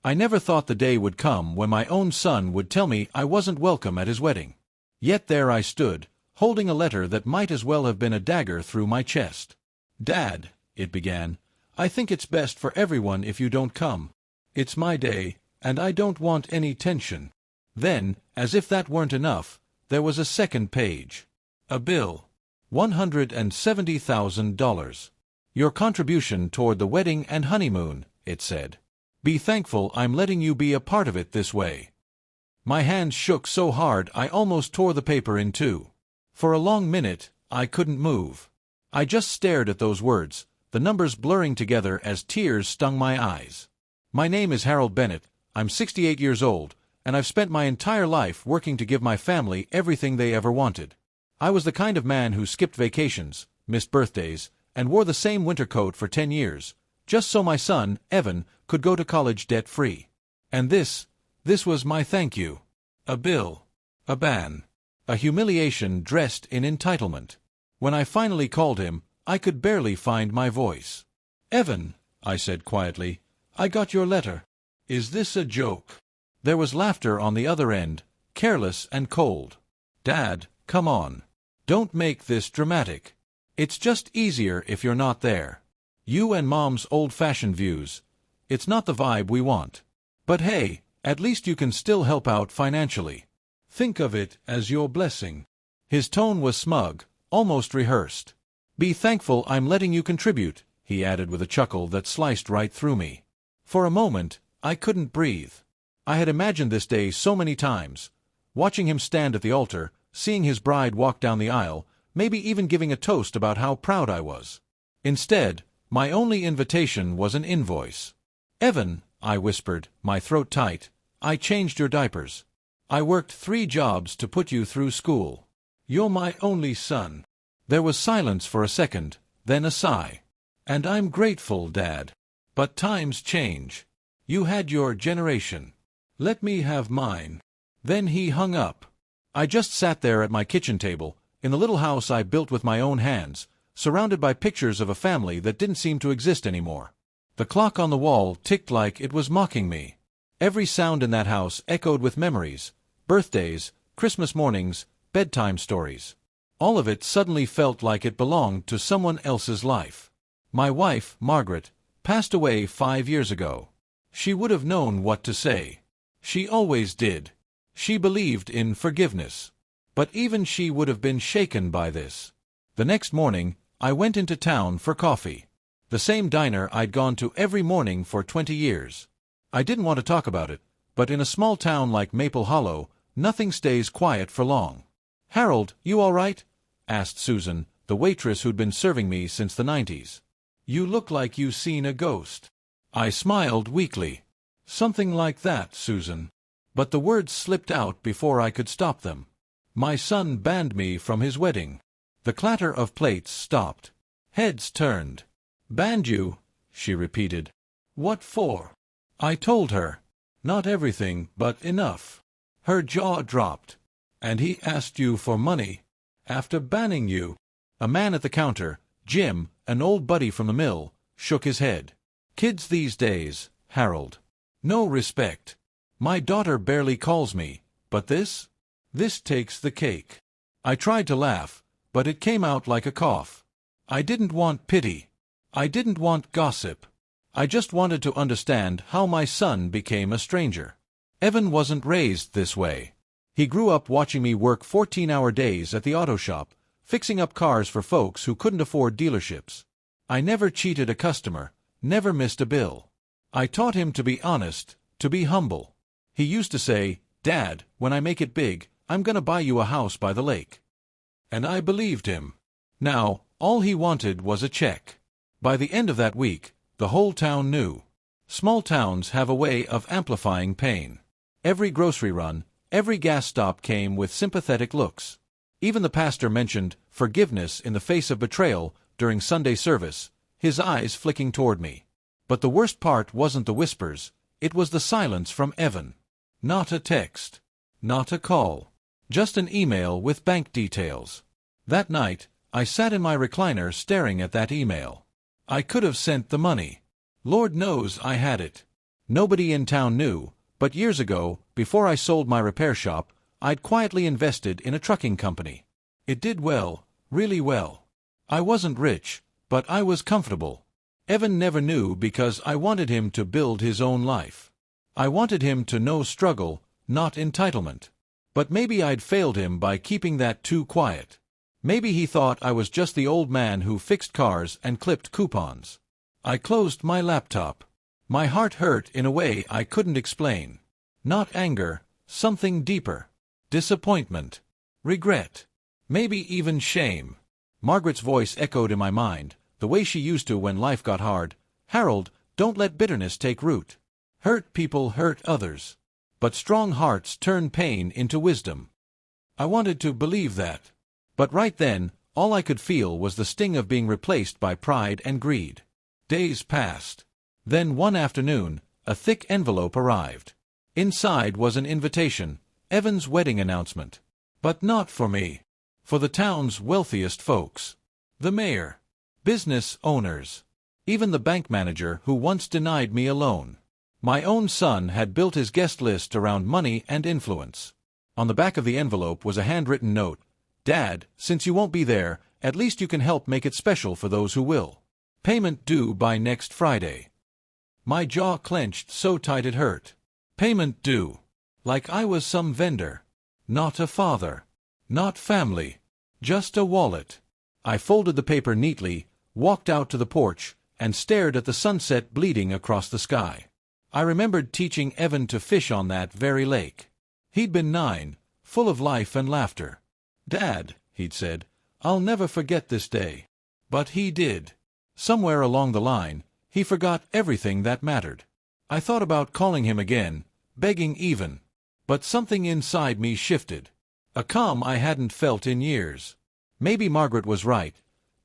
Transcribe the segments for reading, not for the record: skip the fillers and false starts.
I never thought the day would come when my own son would tell me I wasn't welcome at his wedding. Yet there I stood, holding a letter that might as well have been a dagger through my chest. "Dad," it began, "I think it's best for everyone if you don't come. It's my day, and I don't want any tension." Then, as if that weren't enough, there was a second page. A bill. $170,000. "Your contribution toward the wedding and honeymoon," it said. "Be thankful I'm letting you be a part of it this way." My hands shook so hard I almost tore the paper in two. For a long minute, I couldn't move. I just stared at those words, the numbers blurring together as tears stung my eyes. "My name is Harold Bennett, I'm 68 years old, and I've spent my entire life working to give my family everything they ever wanted. I was the kind of man who skipped vacations, missed birthdays, and wore the same winter coat for 10 years, just so my son, Evan, could go to college debt-free. And this was my thank you. A bill. A ban. A humiliation dressed in entitlement. When I finally called him, I could barely find my voice. "Evan," I said quietly, "I got your letter. Is this a joke?" There was laughter on the other end, careless and cold. "Dad, come on. Don't make this dramatic. It's just easier if you're not there. You and Mom's old-fashioned views. It's not the vibe we want. But hey, at least you can still help out financially. Think of it as your blessing." His tone was smug, almost rehearsed. "Be thankful I'm letting you contribute," he added with a chuckle that sliced right through me. For a moment, I couldn't breathe. I had imagined this day so many times, watching him stand at the altar, seeing his bride walk down the aisle, maybe even giving a toast about how proud I was. Instead, my only invitation was an invoice. "Evan," I whispered, my throat tight, "I changed your diapers. I worked 3 jobs to put you through school. You're my only son." There was silence for a second, then a sigh. "And I'm grateful, Dad. But times change. You had your generation. Let me have mine." Then he hung up. I just sat there at my kitchen table, in the little house I built with my own hands, surrounded by pictures of a family that didn't seem to exist anymore. The clock on the wall ticked like it was mocking me. Every sound in that house echoed with memories, birthdays, Christmas mornings, bedtime stories. All of it suddenly felt like it belonged to someone else's life. My wife, Margaret, passed away 5 years ago. She would have known what to say. She always did. She believed in forgiveness. But even she would have been shaken by this. The next morning, I went into town for coffee. The same diner I'd gone to every morning for 20 years. I didn't want to talk about it, but in a small town like Maple Hollow, nothing stays quiet for long. "Harold, you all right?" asked Susan, the waitress who'd been serving me since the 90s. "You look like you've seen a ghost." I smiled weakly. "Something like that, Susan." But the words slipped out before I could stop them. "My son banned me from his wedding." The clatter of plates stopped. Heads turned. "Banned you?" she repeated. "What for?" I told her. "Not everything, but enough." Her jaw dropped. "And he asked you for money? After banning you?" A man at the counter, Jim, an old buddy from the mill, shook his head. "Kids these days, Harold. No respect. My daughter barely calls me, but this takes the cake." I tried to laugh, but it came out like a cough. I didn't want pity. I didn't want gossip. I just wanted to understand how my son became a stranger. Evan wasn't raised this way. He grew up watching me work 14-hour days at the auto shop, fixing up cars for folks who couldn't afford dealerships. I never cheated a customer, never missed a bill. I taught him to be honest, to be humble. He used to say, "Dad, when I make it big, I'm gonna buy you a house by the lake." And I believed him. Now, all he wanted was a check. By the end of that week, the whole town knew. Small towns have a way of amplifying pain. Every grocery run, every gas stop came with sympathetic looks. Even the pastor mentioned forgiveness in the face of betrayal during Sunday service, his eyes flicking toward me. But the worst part wasn't the whispers, it was the silence from Evan. Not a text. Not a call. Just an email with bank details. That night, I sat in my recliner staring at that email. I could have sent the money. Lord knows I had it. Nobody in town knew, but years ago, before I sold my repair shop, I'd quietly invested in a trucking company. It did well, really well. I wasn't rich, but I was comfortable. Evan never knew because I wanted him to build his own life. I wanted him to know struggle, not entitlement. But maybe I'd failed him by keeping that too quiet. Maybe he thought I was just the old man who fixed cars and clipped coupons. I closed my laptop. My heart hurt in a way I couldn't explain. Not anger, something deeper. Disappointment. Regret. Maybe even shame. Margaret's voice echoed in my mind, the way she used to when life got hard. Harold, don't let bitterness take root. Hurt people hurt others. But strong hearts turn pain into wisdom. I wanted to believe that. But right then, all I could feel was the sting of being replaced by pride and greed. Days passed. Then one afternoon, a thick envelope arrived. Inside was an invitation, Evan's wedding announcement. But not for me. For the town's wealthiest folks. The mayor. Business owners. Even the bank manager who once denied me a loan. My own son had built his guest list around money and influence. On the back of the envelope was a handwritten note. Dad, since you won't be there, at least you can help make it special for those who will. Payment due by next Friday. My jaw clenched so tight it hurt. Payment due. Like I was some vendor. Not a father. Not family. Just a wallet. I folded the paper neatly, walked out to the porch, and stared at the sunset bleeding across the sky. I remembered teaching Evan to fish on that very lake. He'd been 9, full of life and laughter. Dad, he'd said, I'll never forget this day. But he did. Somewhere along the line, he forgot everything that mattered. I thought about calling him again, begging even. But something inside me shifted. A calm I hadn't felt in years. Maybe Margaret was right.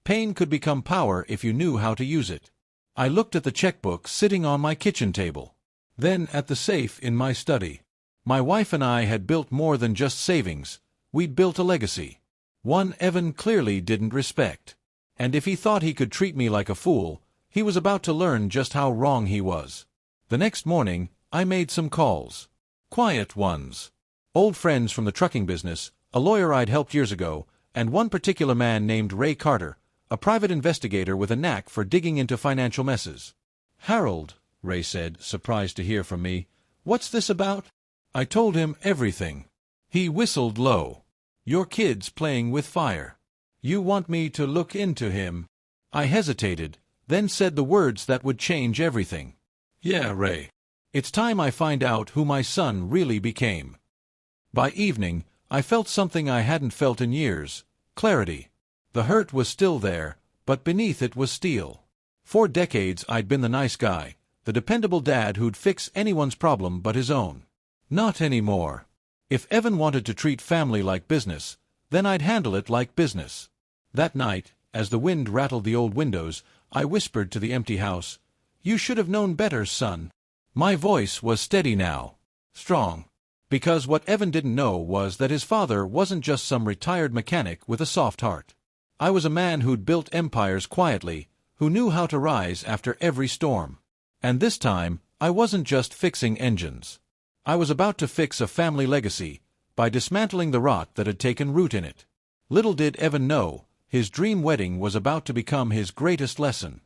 Pain could become power if you knew how to use it. I looked at the checkbook sitting on my kitchen table. Then at the safe in my study. My wife and I had built more than just savings. We'd built a legacy. One Evan clearly didn't respect. And if he thought he could treat me like a fool, he was about to learn just how wrong he was. The next morning, I made some calls. Quiet ones. Old friends from the trucking business, a lawyer I'd helped years ago, and one particular man named Ray Carter, a private investigator with a knack for digging into financial messes. Harold, Ray said, surprised to hear from me, what's this about? I told him everything. He whistled low. Your kid's playing with fire. You want me to look into him? I hesitated, then said the words that would change everything. Yeah, Ray. It's time I find out who my son really became. By evening, I felt something I hadn't felt in years. Clarity. The hurt was still there, but beneath it was steel. For decades I'd been the nice guy, the dependable dad who'd fix anyone's problem but his own. Not anymore. If Evan wanted to treat family like business, then I'd handle it like business. That night, as the wind rattled the old windows, I whispered to the empty house, You should have known better, son. My voice was steady now. Strong. Because what Evan didn't know was that his father wasn't just some retired mechanic with a soft heart. I was a man who'd built empires quietly, who knew how to rise after every storm. And this time, I wasn't just fixing engines. I was about to fix a family legacy, by dismantling the rot that had taken root in it. Little did Evan know, his dream wedding was about to become his greatest lesson.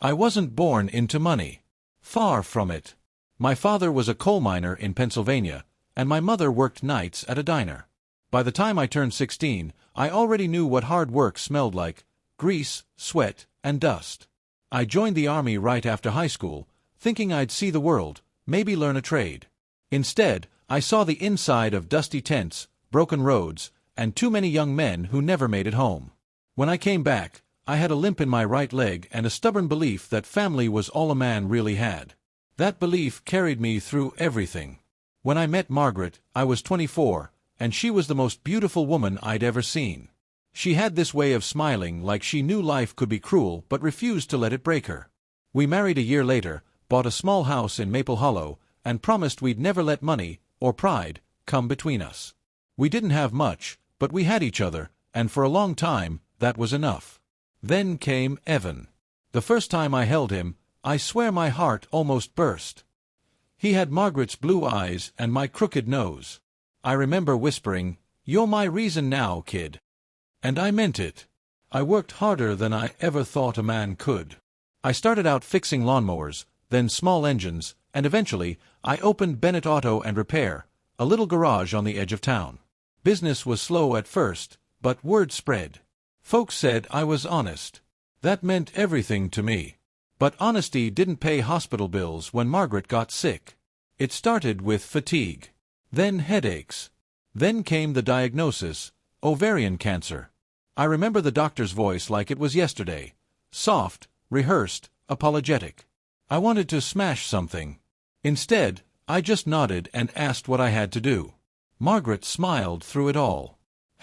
I wasn't born into money. Far from it. My father was a coal miner in Pennsylvania, and my mother worked nights at a diner. By the time I turned 16, I already knew what hard work smelled like: grease, sweat, and dust. I joined the army right after high school, thinking I'd see the world, maybe learn a trade. Instead, I saw the inside of dusty tents, broken roads, and too many young men who never made it home. When I came back, I had a limp in my right leg and a stubborn belief that family was all a man really had. That belief carried me through everything. When I met Margaret, I was 24, and she was the most beautiful woman I'd ever seen. She had this way of smiling like she knew life could be cruel but refused to let it break her. We married a year later, bought a small house in Maple Hollow, and promised we'd never let money, or pride, come between us. We didn't have much, but we had each other, and for a long time, that was enough. Then came Evan. The first time I held him, I swear my heart almost burst. He had Margaret's blue eyes and my crooked nose. I remember whispering, "You're my reason now, kid." And I meant it. I worked harder than I ever thought a man could. I started out fixing lawnmowers, then small engines, and eventually I opened Bennett Auto and Repair, a little garage on the edge of town. Business was slow at first, but word spread. Folks said I was honest. That meant everything to me. But honesty didn't pay hospital bills when Margaret got sick. It started with fatigue, then headaches. Then came the diagnosis, ovarian cancer. I remember the doctor's voice like it was yesterday. Soft, rehearsed, apologetic. I wanted to smash something. Instead, I just nodded and asked what I had to do. Margaret smiled through it all.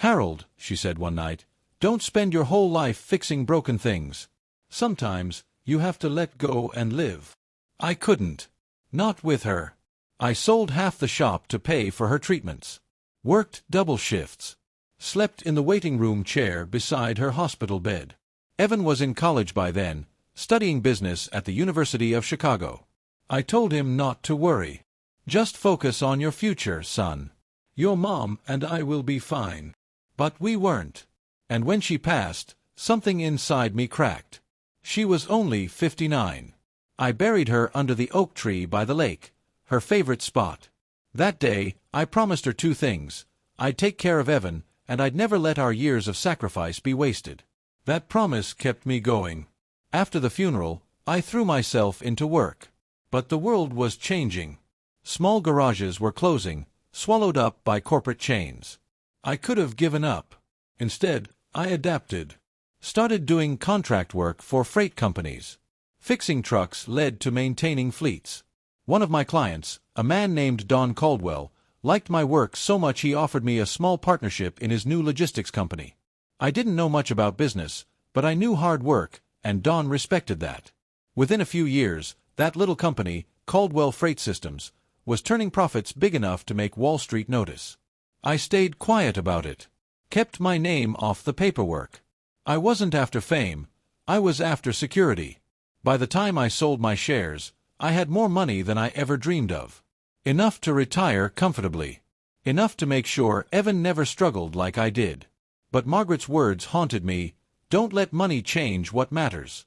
"Harold," she said one night, "don't spend your whole life fixing broken things. Sometimes you have to let go and live." I couldn't. Not with her. I sold half the shop to pay for her treatments. Worked double shifts. Slept in the waiting room chair beside her hospital bed. Evan was in college by then, studying business at the University of Chicago. I told him not to worry. "Just focus on your future, son. Your mom and I will be fine." But we weren't. And when she passed, something inside me cracked. She was only 59. I buried her under the oak tree by the lake, her favorite spot. That day, I promised her two things. I'd take care of Evan, and I'd never let our years of sacrifice be wasted. That promise kept me going. After the funeral, I threw myself into work. But the world was changing. Small garages were closing, swallowed up by corporate chains. I could have given up. Instead, I adapted. Started doing contract work for freight companies. Fixing trucks led to maintaining fleets. One of my clients, a man named Don Caldwell, liked my work so much he offered me a small partnership in his new logistics company. I didn't know much about business, but I knew hard work, and Don respected that. Within a few years, that little company, Caldwell Freight Systems, was turning profits big enough to make Wall Street notice. I stayed quiet about it. Kept my name off the paperwork. I wasn't after fame. I was after security. By the time I sold my shares, I had more money than I ever dreamed of. Enough to retire comfortably. Enough to make sure Evan never struggled like I did. But Margaret's words haunted me, "Don't let money change what matters."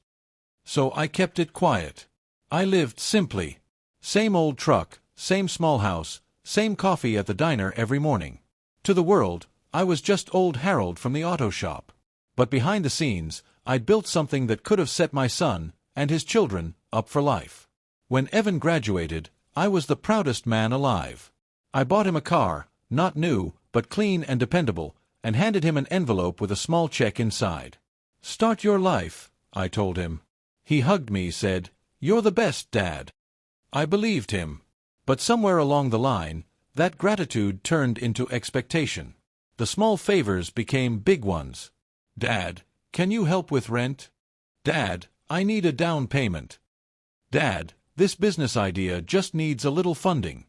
So I kept it quiet. I lived simply. Same old truck, same small house, same coffee at the diner every morning. To the world, I was just old Harold from the auto shop. But behind the scenes, I'd built something that could have set my son, and his children, up for life. When Evan graduated, I was the proudest man alive. I bought him a car, not new, but clean and dependable, and handed him an envelope with a small check inside. "Start your life," I told him. He hugged me, said, "You're the best, Dad." I believed him. But somewhere along the line, that gratitude turned into expectation. The small favors became big ones. "Dad, can you help with rent?" "Dad, I need a down payment." "Dad, this business idea just needs a little funding."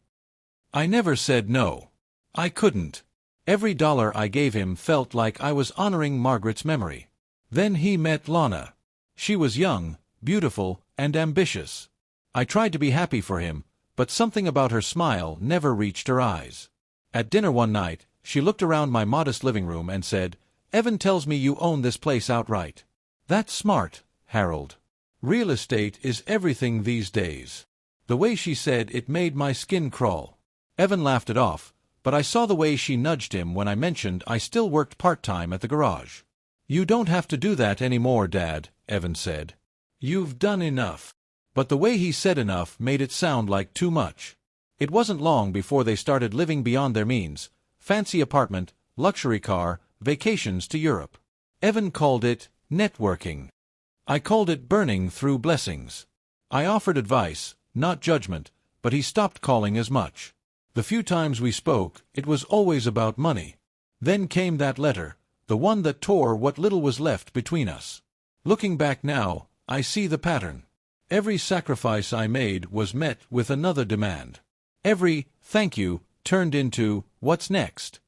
I never said no. I couldn't. Every dollar I gave him felt like I was honoring Margaret's memory. Then he met Lana. She was young, beautiful, and ambitious. I tried to be happy for him, but something about her smile never reached her eyes. At dinner one night, she looked around my modest living room and said, "Evan tells me you own this place outright." "That's smart, Harold. Real estate is everything these days." The way she said it made my skin crawl. Evan laughed it off, but I saw the way she nudged him when I mentioned I still worked part-time at the garage. "You don't have to do that anymore, Dad," Evan said. "You've done enough." But the way he said enough made it sound like too much. It wasn't long before they started living beyond their means. Fancy apartment, luxury car, vacations to Europe. Evan called it networking. I called it burning through blessings. I offered advice, not judgment, but he stopped calling as much. The few times we spoke, it was always about money. Then came that letter, the one that tore what little was left between us. Looking back now, I see the pattern. Every sacrifice I made was met with another demand. Every "thank you" turned into "what's next?"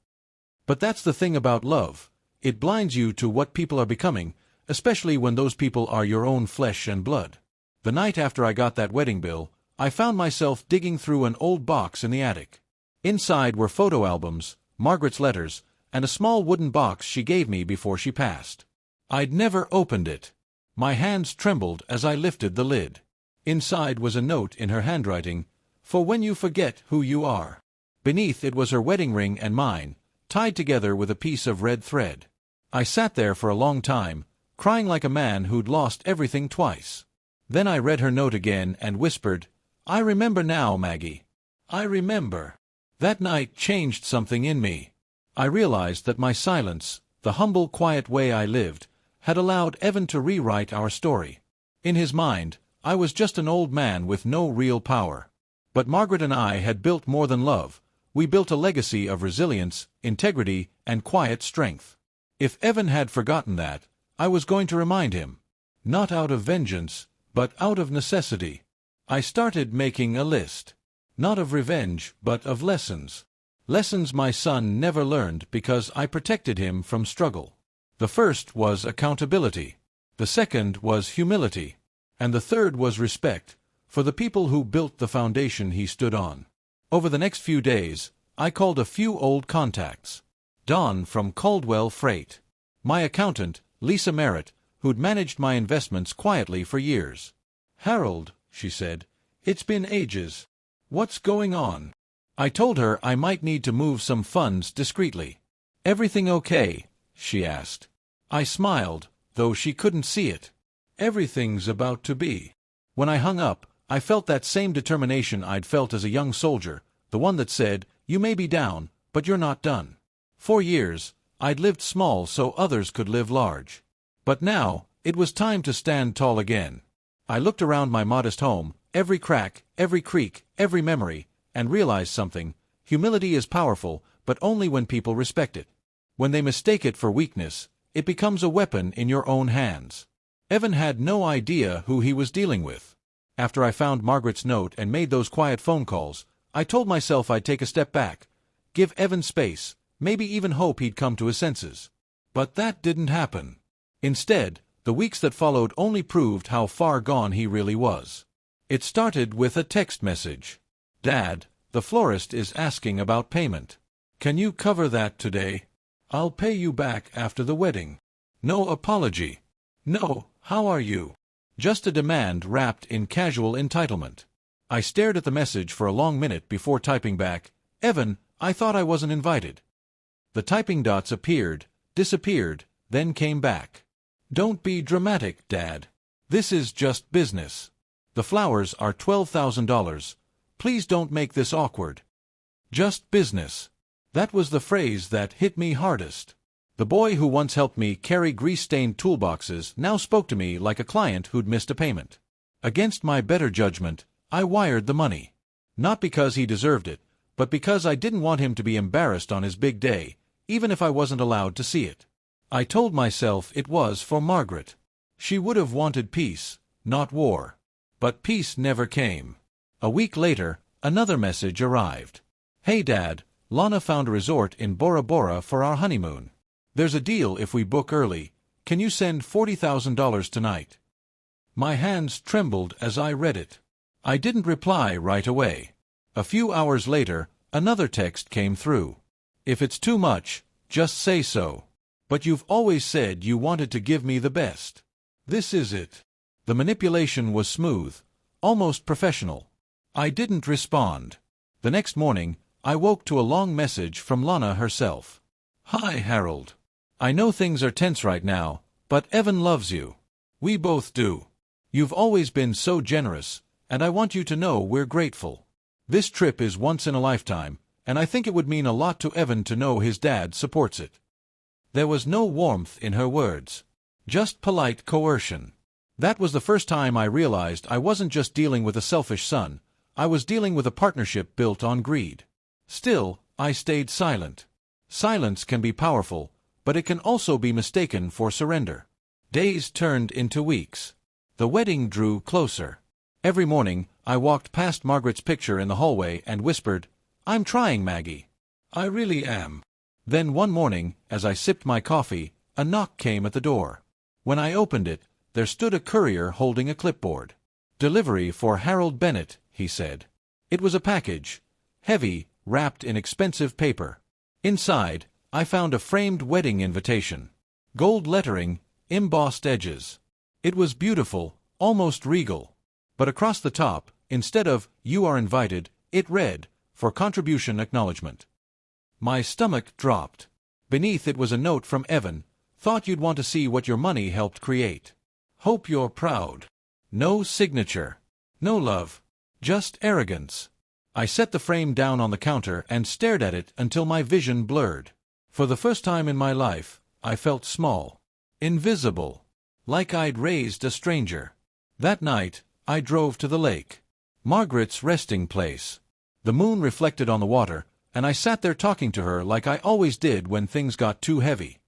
But that's the thing about love. It blinds you to what people are becoming, especially when those people are your own flesh and blood. The night after I got that wedding bill, I found myself digging through an old box in the attic. Inside were photo albums, Margaret's letters, and a small wooden box she gave me before she passed. I'd never opened it. My hands trembled as I lifted the lid. Inside was a note in her handwriting, "For when you forget who you are." Beneath it was her wedding ring and mine, tied together with a piece of red thread. I sat there for a long time, crying like a man who'd lost everything twice. Then I read her note again and whispered, "I remember now, Maggie. I remember." That night changed something in me. I realized that my silence, the humble, quiet way I lived, had allowed Evan to rewrite our story. In his mind, I was just an old man with no real power. But Margaret and I had built more than love. We built a legacy of resilience, integrity, and quiet strength. If Evan had forgotten that, I was going to remind him. Not out of vengeance, but out of necessity. I started making a list. Not of revenge, but of lessons. Lessons my son never learned because I protected him from struggle. The first was accountability. The second was humility. And the third was respect, for the people who built the foundation he stood on. Over the next few days, I called a few old contacts. Dawn from Caldwell Freight. My accountant, Lisa Merritt, who'd managed my investments quietly for years. "Harold," she said, "it's been ages. What's going on?" I told her I might need to move some funds discreetly. "Everything okay?" she asked. I smiled, though she couldn't see it. "Everything's about to be." When I hung up, I felt that same determination I'd felt as a young soldier, the one that said, "You may be down, but you're not done." For years, I'd lived small so others could live large. But now, it was time to stand tall again. I looked around my modest home, every crack, every creak, every memory, and realized something. Humility is powerful, but only when people respect it. When they mistake it for weakness, it becomes a weapon in your own hands. Evan had no idea who he was dealing with. After I found Margaret's note and made those quiet phone calls, I told myself I'd take a step back, give Evan space, maybe even hope he'd come to his senses. But that didn't happen. Instead, the weeks that followed only proved how far gone he really was. It started with a text message. "Dad, the florist is asking about payment. Can you cover that today? I'll pay you back after the wedding." No apology. No, "How are you?" Just a demand wrapped in casual entitlement. I stared at the message for a long minute before typing back, "Evan, I thought I wasn't invited." The typing dots appeared, disappeared, then came back. "Don't be dramatic, Dad. This is just business. The flowers are $12,000. Please don't make this awkward. Just business." That was the phrase that hit me hardest. The boy who once helped me carry grease-stained toolboxes now spoke to me like a client who'd missed a payment. Against my better judgment, I wired the money. Not because he deserved it, but because I didn't want him to be embarrassed on his big day, even if I wasn't allowed to see it. I told myself it was for Margaret. She would have wanted peace, not war. But peace never came. A week later, another message arrived. "Hey Dad, Lana found a resort in Bora Bora for our honeymoon. There's a deal if we book early. Can you send $40,000 tonight?" My hands trembled as I read it. I didn't reply right away. A few hours later, another text came through. "If it's too much, just say so. But you've always said you wanted to give me the best. This is it." The manipulation was smooth, almost professional. I didn't respond. The next morning, I woke to a long message from Lana herself. "Hi, Harold. I know things are tense right now, but Evan loves you. We both do. You've always been so generous, and I want you to know we're grateful. This trip is once in a lifetime, and I think it would mean a lot to Evan to know his dad supports it." There was no warmth in her words. Just polite coercion. That was the first time I realized I wasn't just dealing with a selfish son, I was dealing with a partnership built on greed. Still, I stayed silent. Silence can be powerful, but it can also be mistaken for surrender. Days turned into weeks. The wedding drew closer. Every morning, I walked past Margaret's picture in the hallway and whispered, "I'm trying, Maggie. I really am." Then one morning, as I sipped my coffee, a knock came at the door. When I opened it, there stood a courier holding a clipboard. "Delivery for Harold Bennett," he said. It was a package, heavy, wrapped in expensive paper. Inside, I found a framed wedding invitation. Gold lettering, embossed edges. It was beautiful, almost regal. But across the top, instead of "You are invited," it read, "For contribution acknowledgement." My stomach dropped. Beneath it was a note from Evan. "Thought you'd want to see what your money helped create. Hope you're proud." No signature. No love. Just arrogance. I set the frame down on the counter and stared at it until my vision blurred. For the first time in my life, I felt small. Invisible. Like I'd raised a stranger. That night, I drove to the lake. Margaret's resting place. The moon reflected on the water, and I sat there talking to her like I always did when things got too heavy.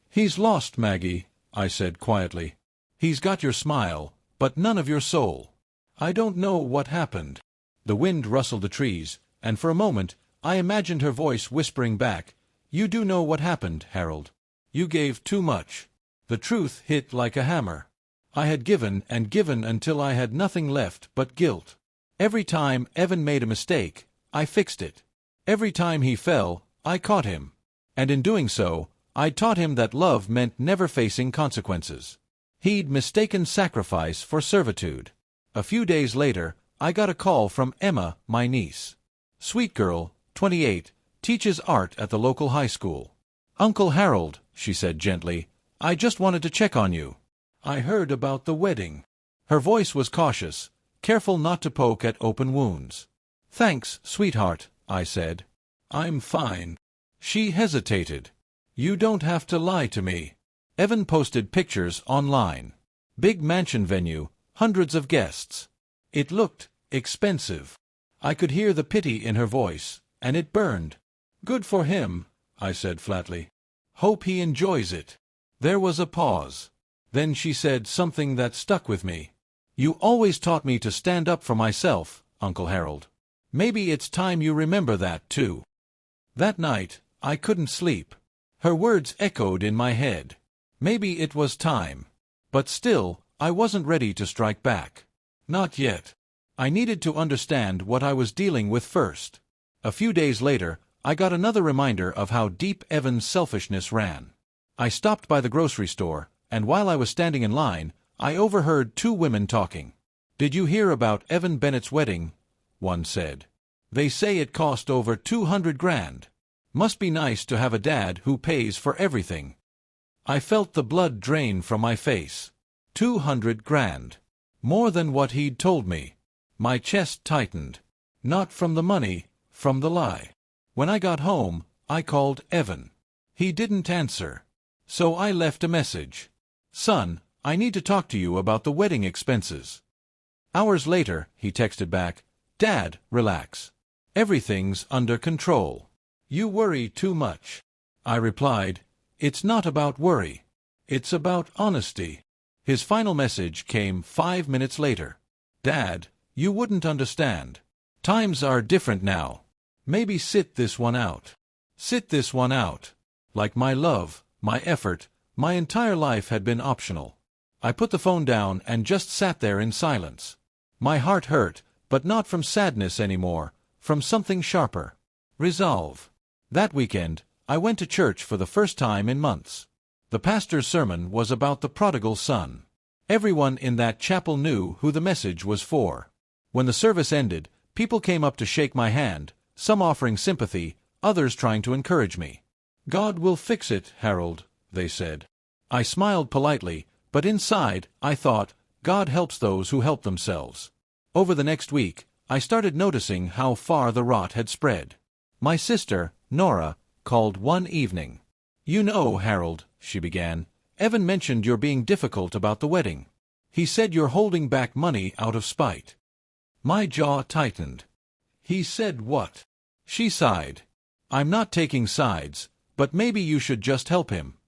"He's lost, Maggie," I said quietly. "He's got your smile, but none of your soul. I don't know what happened." The wind rustled the trees, and for a moment, I imagined her voice whispering back, "You do know what happened, Harold. You gave too much." The truth hit like a hammer. I had given and given until I had nothing left but guilt. Every time Evan made a mistake, I fixed it. Every time he fell, I caught him. And in doing so, I taught him that love meant never facing consequences. He'd mistaken sacrifice for servitude. A few days later, I got a call from Emma, my niece. Sweet girl, 28, teaches art at the local high school. "Uncle Harold," she said gently, "I just wanted to check on you. I heard about the wedding." Her voice was cautious, careful not to poke at open wounds. "Thanks, sweetheart," I said. "I'm fine." She hesitated. "You don't have to lie to me." Evan posted pictures online. Big mansion venue, hundreds of guests. It looked expensive. I could hear the pity in her voice, and it burned. "Good for him," I said flatly. "Hope he enjoys it." There was a pause. Then she said something that stuck with me. "You always taught me to stand up for myself, Uncle Harold. Maybe it's time you remember that, too." That night, I couldn't sleep. Her words echoed in my head. Maybe it was time. But still, I wasn't ready to strike back. Not yet. I needed to understand what I was dealing with first. A few days later, I got another reminder of how deep Evan's selfishness ran. I stopped by the grocery store, and while I was standing in line, I overheard two women talking. "Did you hear about Evan Bennett's wedding?" one said. "They say it cost over 200 grand. Must be nice to have a dad who pays for everything." I felt the blood drain from my face. 200 grand. More than what he'd told me. My chest tightened. Not from the money, from the lie. When I got home, I called Evan. He didn't answer. So I left a message. "Son, I need to talk to you about the wedding expenses." Hours later, he texted back, "Dad, relax. Everything's under control. You worry too much." I replied, "It's not about worry. It's about honesty." His final message came 5 minutes later. "Dad, you wouldn't understand. Times are different now. Maybe sit this one out. Sit this one out." Like my love, my effort, my entire life had been optional. I put the phone down and just sat there in silence. My heart hurt, but not from sadness anymore, from something sharper. Resolve. That weekend, I went to church for the first time in months. The pastor's sermon was about the prodigal son. Everyone in that chapel knew who the message was for. When the service ended, people came up to shake my hand, some offering sympathy, others trying to encourage me. "God will fix it, Harold," they said. I smiled politely, but inside, I thought, God helps those who help themselves. Over the next week, I started noticing how far the rot had spread. My sister, Nora, called one evening. "You know, Harold," she began, "Evan mentioned you're being difficult about the wedding. He said you're holding back money out of spite." My jaw tightened. "He said what?" She sighed. "I'm not taking sides, but maybe you should just help him.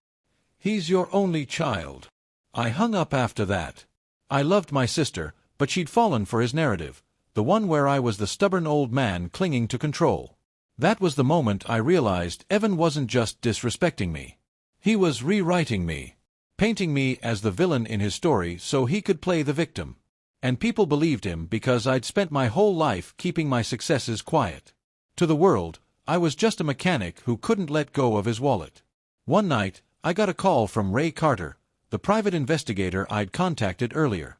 He's your only child." I hung up after that. I loved my sister, but she'd fallen for his narrative, the one where I was the stubborn old man clinging to control. That was the moment I realized Evan wasn't just disrespecting me. He was rewriting me, painting me as the villain in his story so he could play the victim. And people believed him because I'd spent my whole life keeping my successes quiet. To the world, I was just a mechanic who couldn't let go of his wallet. One night, I got a call from Ray Carter, the private investigator I'd contacted earlier.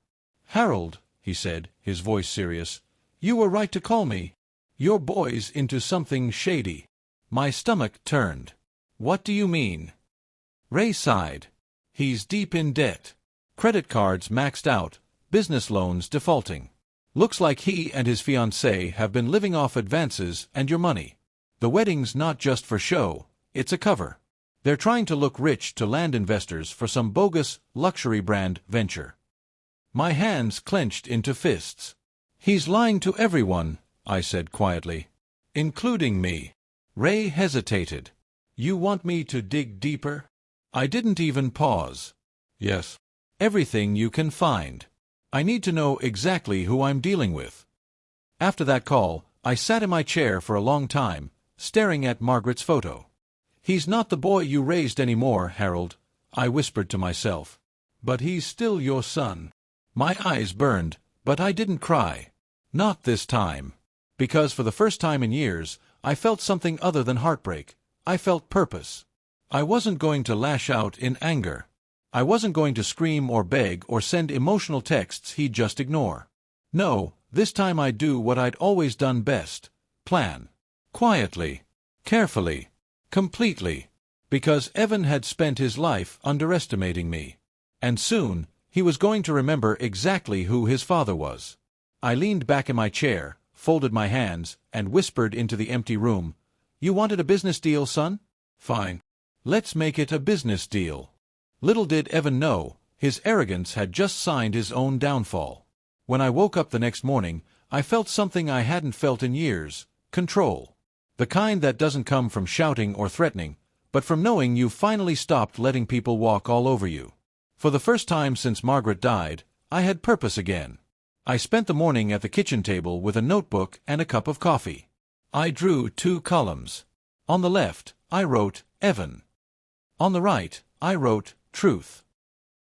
"Harold," he said, his voice serious, "you were right to call me. Your boy's into something shady." My stomach turned. "What do you mean?" Ray sighed. "He's deep in debt. Credit cards maxed out, business loans defaulting. Looks like he and his fiancée have been living off advances and your money. The wedding's not just for show, it's a cover. They're trying to look rich to land investors for some bogus luxury brand venture." My hands clenched into fists. "He's lying to everyone," I said quietly. "Including me." Ray hesitated. "You want me to dig deeper?" I didn't even pause. "Yes. Everything you can find. I need to know exactly who I'm dealing with." After that call, I sat in my chair for a long time, staring at Margaret's photo. "He's not the boy you raised anymore, Harold," I whispered to myself. "But he's still your son." My eyes burned, but I didn't cry. Not this time. Because for the first time in years, I felt something other than heartbreak. I felt purpose. I wasn't going to lash out in anger. I wasn't going to scream or beg or send emotional texts he'd just ignore. No, this time I'd do what I'd always done best: plan. Quietly. Carefully. Completely. Because Evan had spent his life underestimating me. And soon, he was going to remember exactly who his father was. I leaned back in my chair, folded my hands, and whispered into the empty room, "You wanted a business deal, son? Fine. Let's make it a business deal." Little did Evan know, his arrogance had just signed his own downfall. When I woke up the next morning, I felt something I hadn't felt in years: control. The kind that doesn't come from shouting or threatening, but from knowing you've finally stopped letting people walk all over you. For the first time since Margaret died, I had purpose again. I spent the morning at the kitchen table with a notebook and a cup of coffee. I drew 2 columns. On the left, I wrote Evan. On the right, I wrote truth.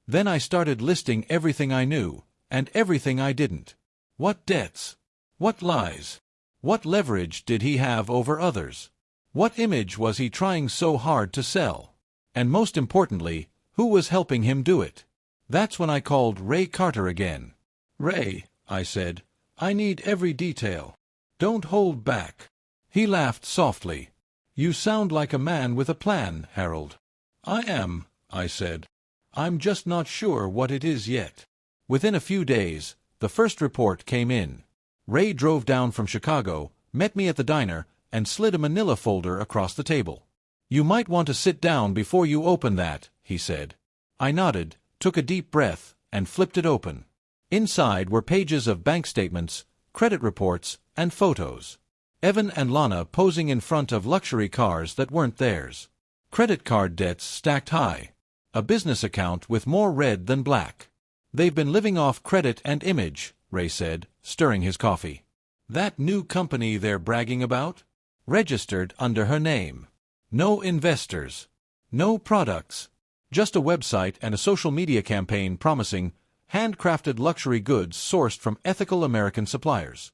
Then I started listing everything I knew, and everything I didn't. What debts? What lies? What leverage did he have over others? What image was he trying so hard to sell? And most importantly, who was helping him do it? That's when I called Ray Carter again. "Ray," I said, "I need every detail. Don't hold back." He laughed softly. "You sound like a man with a plan, Harold." "I am," I said. "I'm just not sure what it is yet." Within a few days, the first report came in. Ray drove down from Chicago, met me at the diner, and slid a manila folder across the table. "You might want to sit down before you open that," he said. I nodded, took a deep breath, and flipped it open. Inside were pages of bank statements, credit reports, and photos. Evan and Lana posing in front of luxury cars that weren't theirs. Credit card debts stacked high. A business account with more red than black. "They've been living off credit and image," Ray said, stirring his coffee. "That new company they're bragging about? Registered under her name. No investors. No products. Just a website and a social media campaign promising handcrafted luxury goods sourced from ethical American suppliers.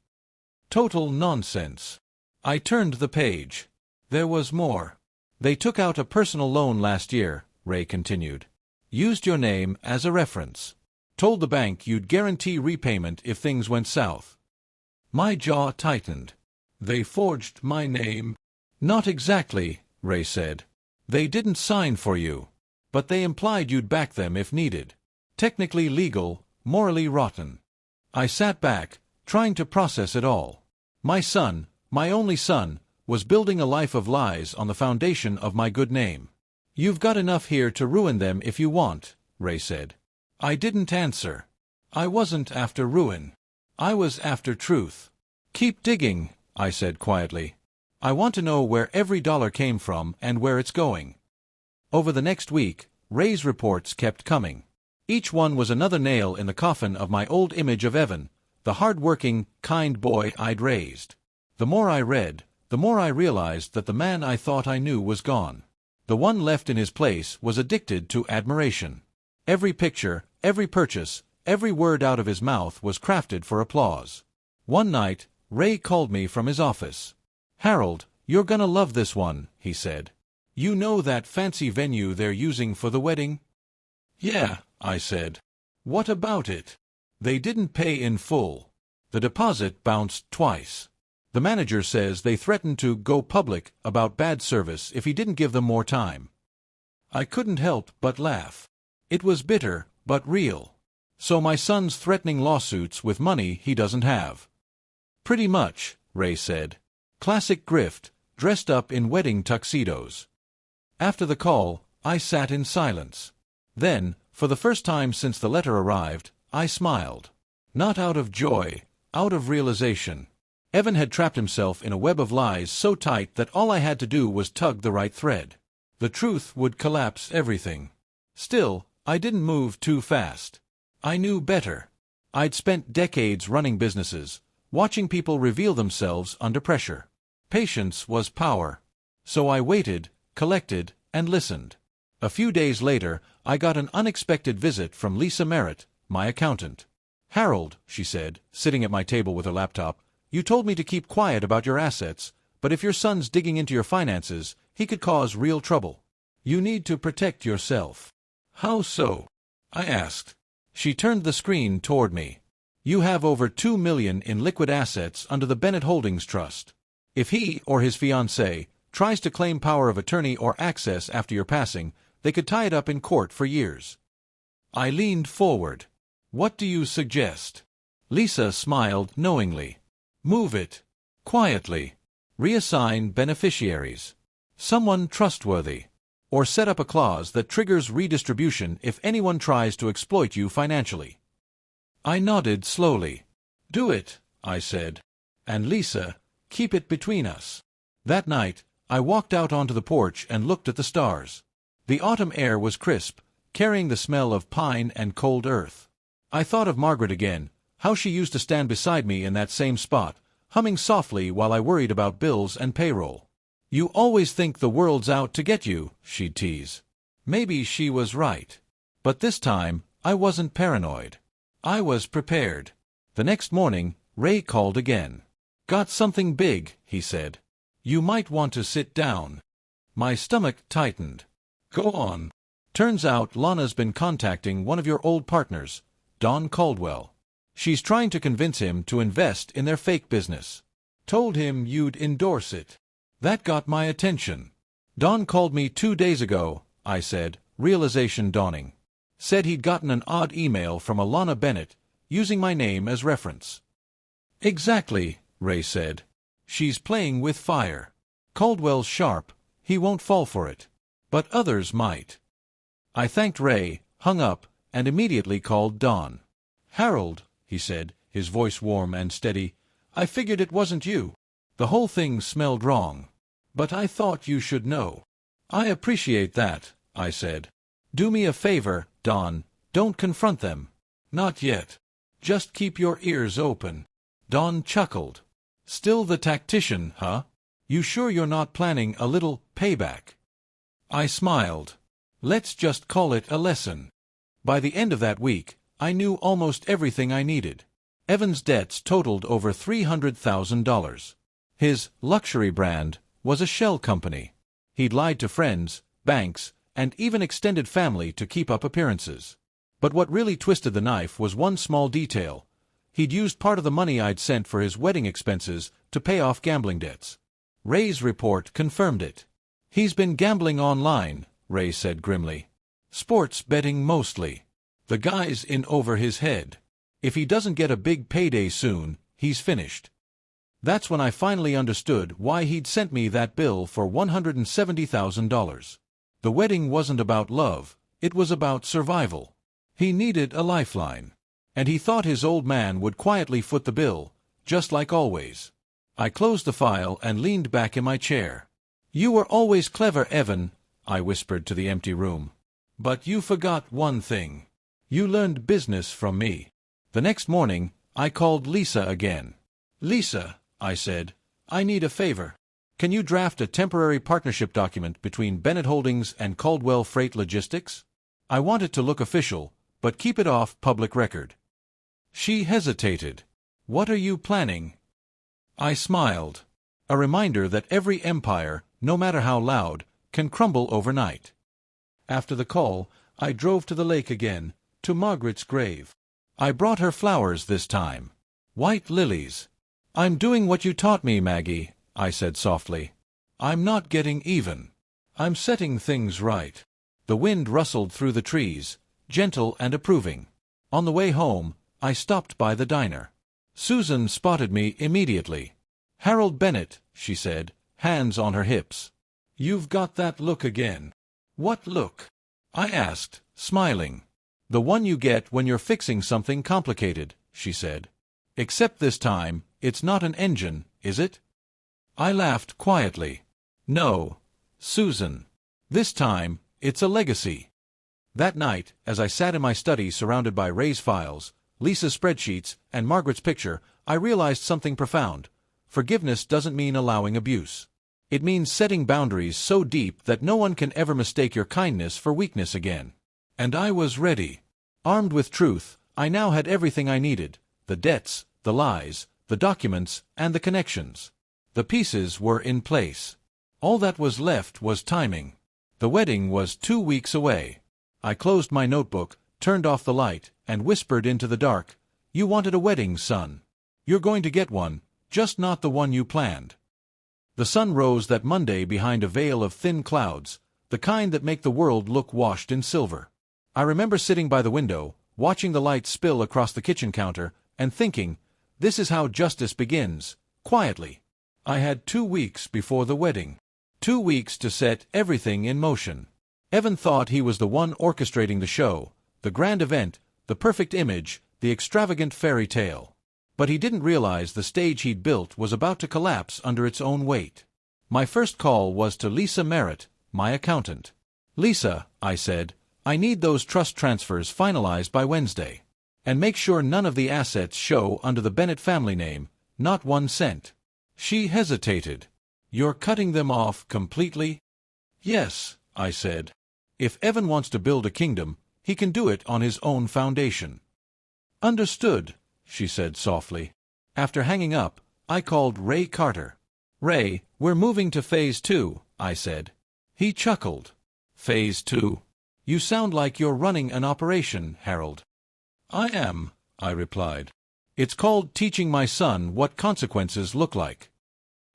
Total nonsense." I turned the page. There was more. "They took out a personal loan last year," Ray continued. "Used your name as a reference. Told the bank you'd guarantee repayment if things went south." My jaw tightened. "They forged my name?" "Not exactly," Ray said. "They didn't sign for you. But they implied you'd back them if needed. Technically legal, morally rotten." I sat back, trying to process it all. My son, my only son, was building a life of lies on the foundation of my good name. "You've got enough here to ruin them if you want," Ray said. I didn't answer. I wasn't after ruin. I was after truth. "Keep digging," I said quietly. "I want to know where every dollar came from and where it's going." Over the next week, Ray's reports kept coming. Each one was another nail in the coffin of my old image of Evan, the hard-working, kind boy I'd raised. The more I read, the more I realized that the man I thought I knew was gone. The one left in his place was addicted to admiration. Every picture, every purchase, Every word out of his mouth was crafted for applause. One night, Ray called me from his office. "Harold, you're gonna love this one," he said. "You know that fancy venue they're using for the wedding?" "Yeah," I said. "What about it?" "They didn't pay in full. The deposit bounced twice. The manager says they threatened to go public about bad service if he didn't give them more time." I couldn't help but laugh. It was bitter, but real. So my son's threatening lawsuits with money he doesn't have. "Pretty much," Ray said. "Classic grift, dressed up in wedding tuxedos." After the call, I sat in silence. Then, for the first time since the letter arrived, I smiled. Not out of joy, out of realization. Evan had trapped himself in a web of lies so tight that all I had to do was tug the right thread. The truth would collapse everything. Still, I didn't move too fast. I knew better. I'd spent decades running businesses, watching people reveal themselves under pressure. Patience was power. So I waited, collected, and listened. A few days later, I got an unexpected visit from Lisa Merritt, my accountant. "Harold," she said, sitting at my table with her laptop, "you told me to keep quiet about your assets, but if your son's digging into your finances, he could cause real trouble. You need to protect yourself." "How so?" I asked. She turned the screen toward me. "You have over $2 million in liquid assets under the Bennett Holdings Trust. If he or his fiancée tries to claim power of attorney or access after your passing, they could tie it up in court for years." I leaned forward. "What do you suggest?" Lisa smiled knowingly. "Move it. Quietly. Reassign beneficiaries. Someone trustworthy. Or set up a clause that triggers redistribution if anyone tries to exploit you financially." I nodded slowly. "Do it," I said. "And Lisa, keep it between us." That night, I walked out onto the porch and looked at the stars. The autumn air was crisp, carrying the smell of pine and cold earth. I thought of Margaret again, how she used to stand beside me in that same spot, humming softly while I worried about bills and payroll. "You always think the world's out to get you," she'd tease. Maybe she was right. But this time, I wasn't paranoid. I was prepared. The next morning, Ray called again. "Got something big," he said. "You might want to sit down." My stomach tightened. "Go on." "Turns out Lana's been contacting one of your old partners, Don Caldwell. She's trying to convince him to invest in their fake business. Told him you'd endorse it." That got my attention. "Don called me 2 days ago," I said, realization dawning. "Said he'd gotten an odd email from a Lana Bennett, using my name as reference." "Exactly," Ray said. "She's playing with fire. Caldwell's sharp, he won't fall for it. But others might." I thanked Ray, hung up, and immediately called Don. "Harold," he said, his voice warm and steady, "I figured it wasn't you. The whole thing smelled wrong. But I thought you should know." "I appreciate that," I said. "Do me a favor, Don, don't confront them. Not yet. Just keep your ears open." Don chuckled. "Still the tactician, huh? You sure you're not planning a little payback?" I smiled. "Let's just call it a lesson." By the end of that week, I knew almost everything I needed. Evan's debts totaled over $300,000. His luxury brand was a shell company. He'd lied to friends, banks, and even extended family to keep up appearances. But what really twisted the knife was one small detail. He'd used part of the money I'd sent for his wedding expenses to pay off gambling debts. Ray's report confirmed it. "He's been gambling online," Ray said grimly. "Sports betting mostly. The guy's in over his head. If he doesn't get a big payday soon, he's finished." That's when I finally understood why he'd sent me that bill for $170,000. The wedding wasn't about love, it was about survival. He needed a lifeline. And he thought his old man would quietly foot the bill, just like always. I closed the file and leaned back in my chair. "You were always clever, Evan," I whispered to the empty room. "But you forgot one thing. You learned business from me." The next morning, I called Lisa again. "Lisa," I said, "I need a favor. Can you draft a temporary partnership document between Bennett Holdings and Caldwell Freight Logistics? I want it to look official, but keep it off public record." She hesitated. What are you planning? I smiled. A reminder that every empire, no matter how loud, can crumble overnight. After the call, I drove to the lake again, to Margaret's grave. I brought her flowers this time. White lilies. I'm doing what you taught me, Maggie, I said softly. I'm not getting even. I'm setting things right. The wind rustled through the trees, gentle and approving. On the way home, I stopped by the diner. Susan spotted me immediately. Harold Bennett, she said, hands on her hips. You've got that look again. What look? I asked, smiling. The one you get when you're fixing something complicated, she said. Except this time, it's not an engine, is it? I laughed quietly. No, Susan. This time, it's a legacy. That night, as I sat in my study surrounded by Ray's files, Lisa's spreadsheets, and Margaret's picture, I realized something profound. Forgiveness doesn't mean allowing abuse. It means setting boundaries so deep that no one can ever mistake your kindness for weakness again. And I was ready. Armed with truth, I now had everything I needed: the debts, the lies, the documents, and the connections. The pieces were in place. All that was left was timing. The wedding was 2 weeks away. I closed my notebook, turned off the light, and whispered into the dark, "You wanted a wedding, son. You're going to get one, just not the one you planned." The sun rose that Monday behind a veil of thin clouds, the kind that make the world look washed in silver. I remember sitting by the window, watching the light spill across the kitchen counter, and thinking, this is how justice begins, quietly. I had 2 weeks before the wedding. 2 weeks to set everything in motion. Evan thought he was the one orchestrating the show, the grand event, the perfect image, the extravagant fairy tale. But he didn't realize the stage he'd built was about to collapse under its own weight. My first call was to Lisa Merritt, my accountant. "Lisa," I said, "I need those trust transfers finalized by Wednesday. And make sure none of the assets show under the Bennett family name, not 1 cent. She hesitated. "You're cutting them off completely?" "Yes," I said. "If Evan wants to build a kingdom, he can do it on his own foundation." "Understood," she said softly. After hanging up, I called Ray Carter. "Ray, we're moving to Phase 2, I said. He chuckled. "Phase 2? You sound like you're running an operation, Harold." "I am," I replied. "It's called teaching my son what consequences look like."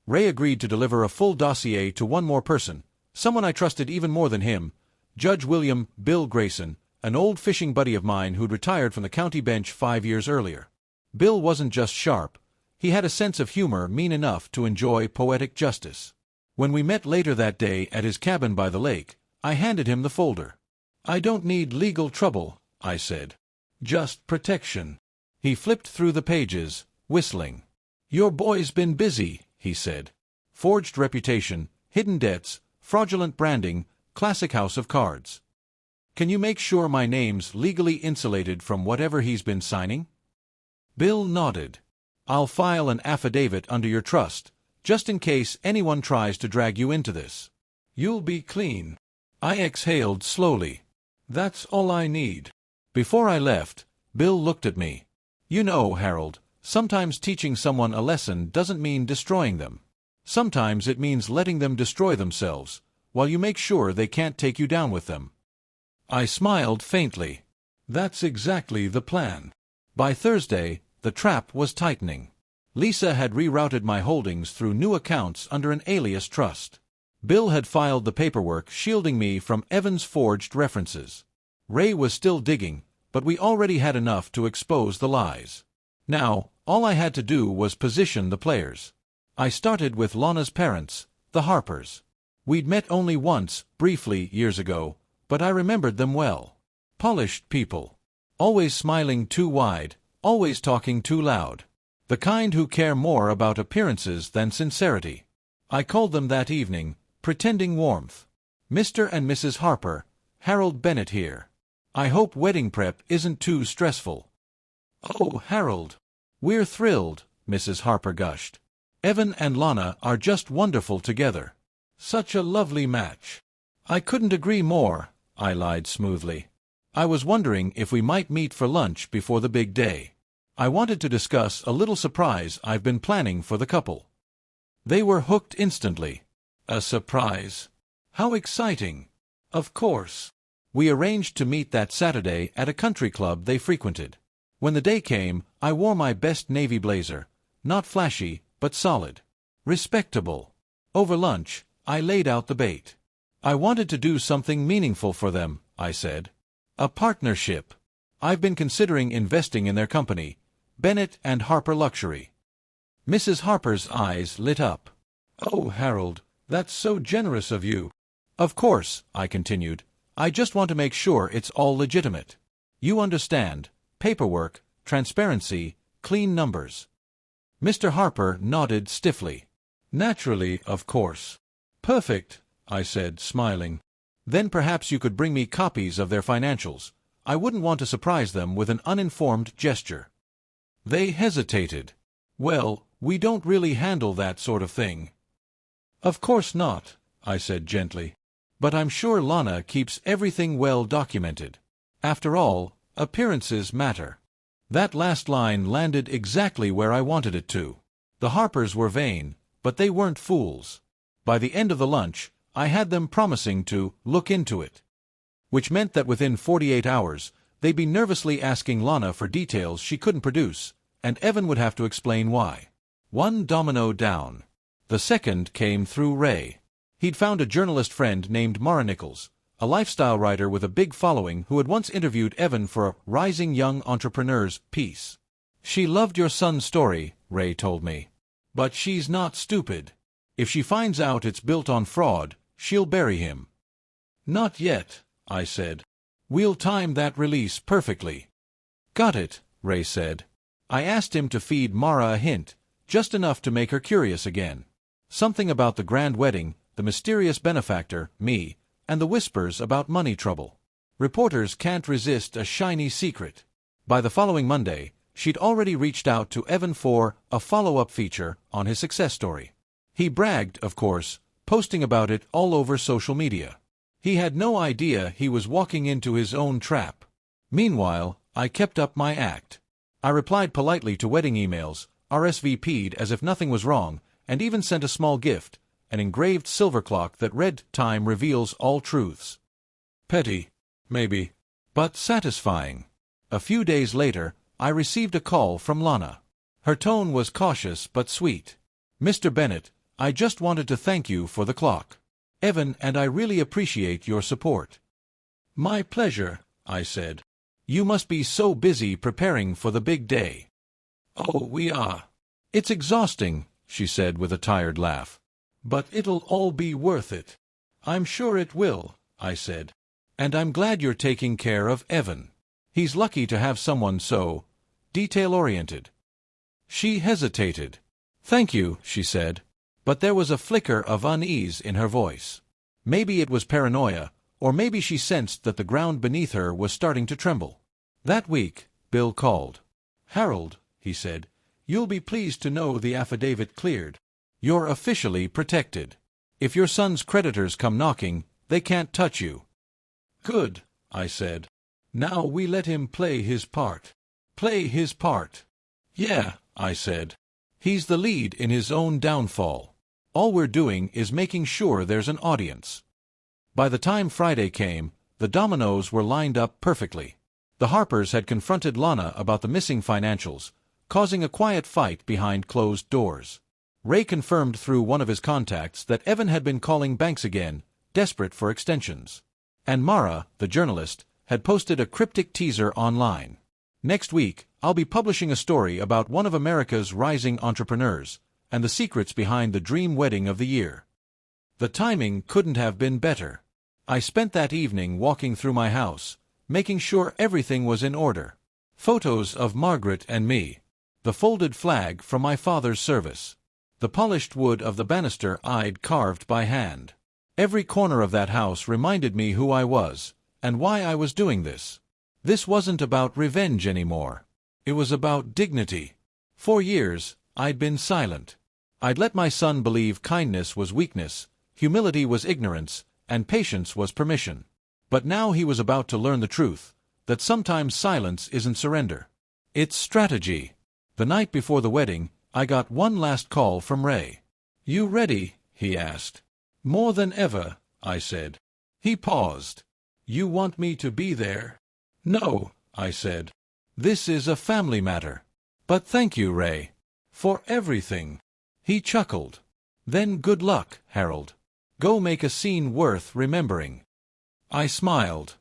Ray agreed to deliver a full dossier to one more person, someone I trusted even more than him, Judge William "Bill" Grayson, an old fishing buddy of mine who'd retired from the county bench 5 years earlier. Bill wasn't just sharp. He had a sense of humor mean enough to enjoy poetic justice. When we met later that day at his cabin by the lake, I handed him the folder. "I don't need legal trouble," I said. "Just protection." He flipped through the pages, whistling. "Your boy's been busy," he said. "Forged reputation, hidden debts, fraudulent branding, classic house of cards. Can you make sure my name's legally insulated from whatever he's been signing?" Bill nodded. "I'll file an affidavit under your trust, just in case anyone tries to drag you into this. You'll be clean." I exhaled slowly. "That's all I need." Before I left, Bill looked at me. "You know, Harold, sometimes teaching someone a lesson doesn't mean destroying them. Sometimes it means letting them destroy themselves, while you make sure they can't take you down with them." I smiled faintly. That's exactly the plan. By Thursday, the trap was tightening. Lisa had rerouted my holdings through new accounts under an alias trust. Bill had filed the paperwork shielding me from Evan's forged references. Ray was still digging, but we already had enough to expose the lies. Now, all I had to do was position the players. I started with Lana's parents, the Harpers. We'd met only once, briefly, years ago, but I remembered them well. Polished people. Always smiling too wide, always talking too loud. The kind who care more about appearances than sincerity. I called them that evening, pretending warmth. "Mr. and Mrs. Harper, Harold Bennett here. I hope wedding prep isn't too stressful." "Oh, Harold. We're thrilled," Mrs. Harper gushed. "Evan and Lana are just wonderful together. Such a lovely match." "I couldn't agree more," I lied smoothly. "I was wondering if we might meet for lunch before the big day." I wanted to discuss a little surprise I've been planning for the couple. They were hooked instantly. A surprise? How exciting! Of course. We arranged to meet that Saturday at a country club they frequented. When the day came, I wore my best navy blazer. Not flashy, but solid. Respectable. Over lunch, I laid out the bait. I wanted to do something meaningful for them, I said. A partnership. I've been considering investing in their company, Bennett and Harper Luxury. Mrs. Harper's eyes lit up. Oh, Harold, that's so generous of you. Of course, I continued. I just want to make sure it's all legitimate. You understand. Paperwork, transparency, clean numbers. Mr. Harper nodded stiffly. Naturally, of course. Perfect, I said, smiling. Then perhaps you could bring me copies of their financials. I wouldn't want to surprise them with an uninformed gesture. They hesitated. Well, we don't really handle that sort of thing. Of course not, I said gently. But I'm sure Lana keeps everything well documented. After all, appearances matter. That last line landed exactly where I wanted it to. The Harpers were vain, but they weren't fools. By the end of the lunch, I had them promising to look into it. Which meant that within 48 hours, they'd be nervously asking Lana for details she couldn't produce, and Evan would have to explain why. One domino down. The second came through Ray. He'd found a journalist friend named Mara Nichols, a lifestyle writer with a big following who had once interviewed Evan for a Rising Young Entrepreneurs piece. She loved your son's story, Ray told me. But she's not stupid. If she finds out it's built on fraud, she'll bury him. Not yet, I said. We'll time that release perfectly. Got it, Ray said. I asked him to feed Mara a hint, just enough to make her curious again. Something about the grand wedding, the mysterious benefactor, me, and the whispers about money trouble. Reporters can't resist a shiny secret. By the following Monday, she'd already reached out to Evan for a follow-up feature on his success story. He bragged, of course, posting about it all over social media. He had no idea he was walking into his own trap. Meanwhile, I kept up my act. I replied politely to wedding emails, RSVP'd as if nothing was wrong, and even sent a small gift, an engraved silver clock that read, "Time reveals all truths." Petty, maybe, but satisfying. A few days later, I received a call from Lana. Her tone was cautious but sweet. Mr. Bennett, I just wanted to thank you for the clock. Evan and I really appreciate your support. My pleasure, I said. You must be so busy preparing for the big day. Oh, we are. It's exhausting, she said with a tired laugh. But it'll all be worth it. I'm sure it will, I said. And I'm glad you're taking care of Evan. He's lucky to have someone so detail-oriented. She hesitated. Thank you, she said. But there was a flicker of unease in her voice. Maybe it was paranoia, or maybe she sensed that the ground beneath her was starting to tremble. That week, Bill called. Harold, he said, you'll be pleased to know the affidavit cleared. You're officially protected. If your son's creditors come knocking, they can't touch you. Good, I said. Now we let him play his part. Play his part. Yeah, I said. He's the lead in his own downfall. All we're doing is making sure there's an audience. By the time Friday came, the dominoes were lined up perfectly. The Harpers had confronted Lana about the missing financials, causing a quiet fight behind closed doors. Ray confirmed through one of his contacts that Evan had been calling banks again, desperate for extensions. And Mara, the journalist, had posted a cryptic teaser online. Next week, I'll be publishing a story about one of America's rising entrepreneurs, and the secrets behind the dream wedding of the year. The timing couldn't have been better. I spent that evening walking through my house, making sure everything was in order. Photos of Margaret and me. The folded flag from my father's service. The polished wood of the banister I'd carved by hand. Every corner of that house reminded me who I was, and why I was doing this. This wasn't about revenge anymore. It was about dignity. For years, I'd been silent. I'd let my son believe kindness was weakness, humility was ignorance, and patience was permission. But now he was about to learn the truth, that sometimes silence isn't surrender. It's strategy. The night before the wedding, I got one last call from Ray. "You ready?" he asked. "More than ever," I said. He paused. "You want me to be there?" "No," I said. "This is a family matter. But thank you, Ray, for everything." He chuckled. "Then good luck, Harold. Go make a scene worth remembering." I smiled.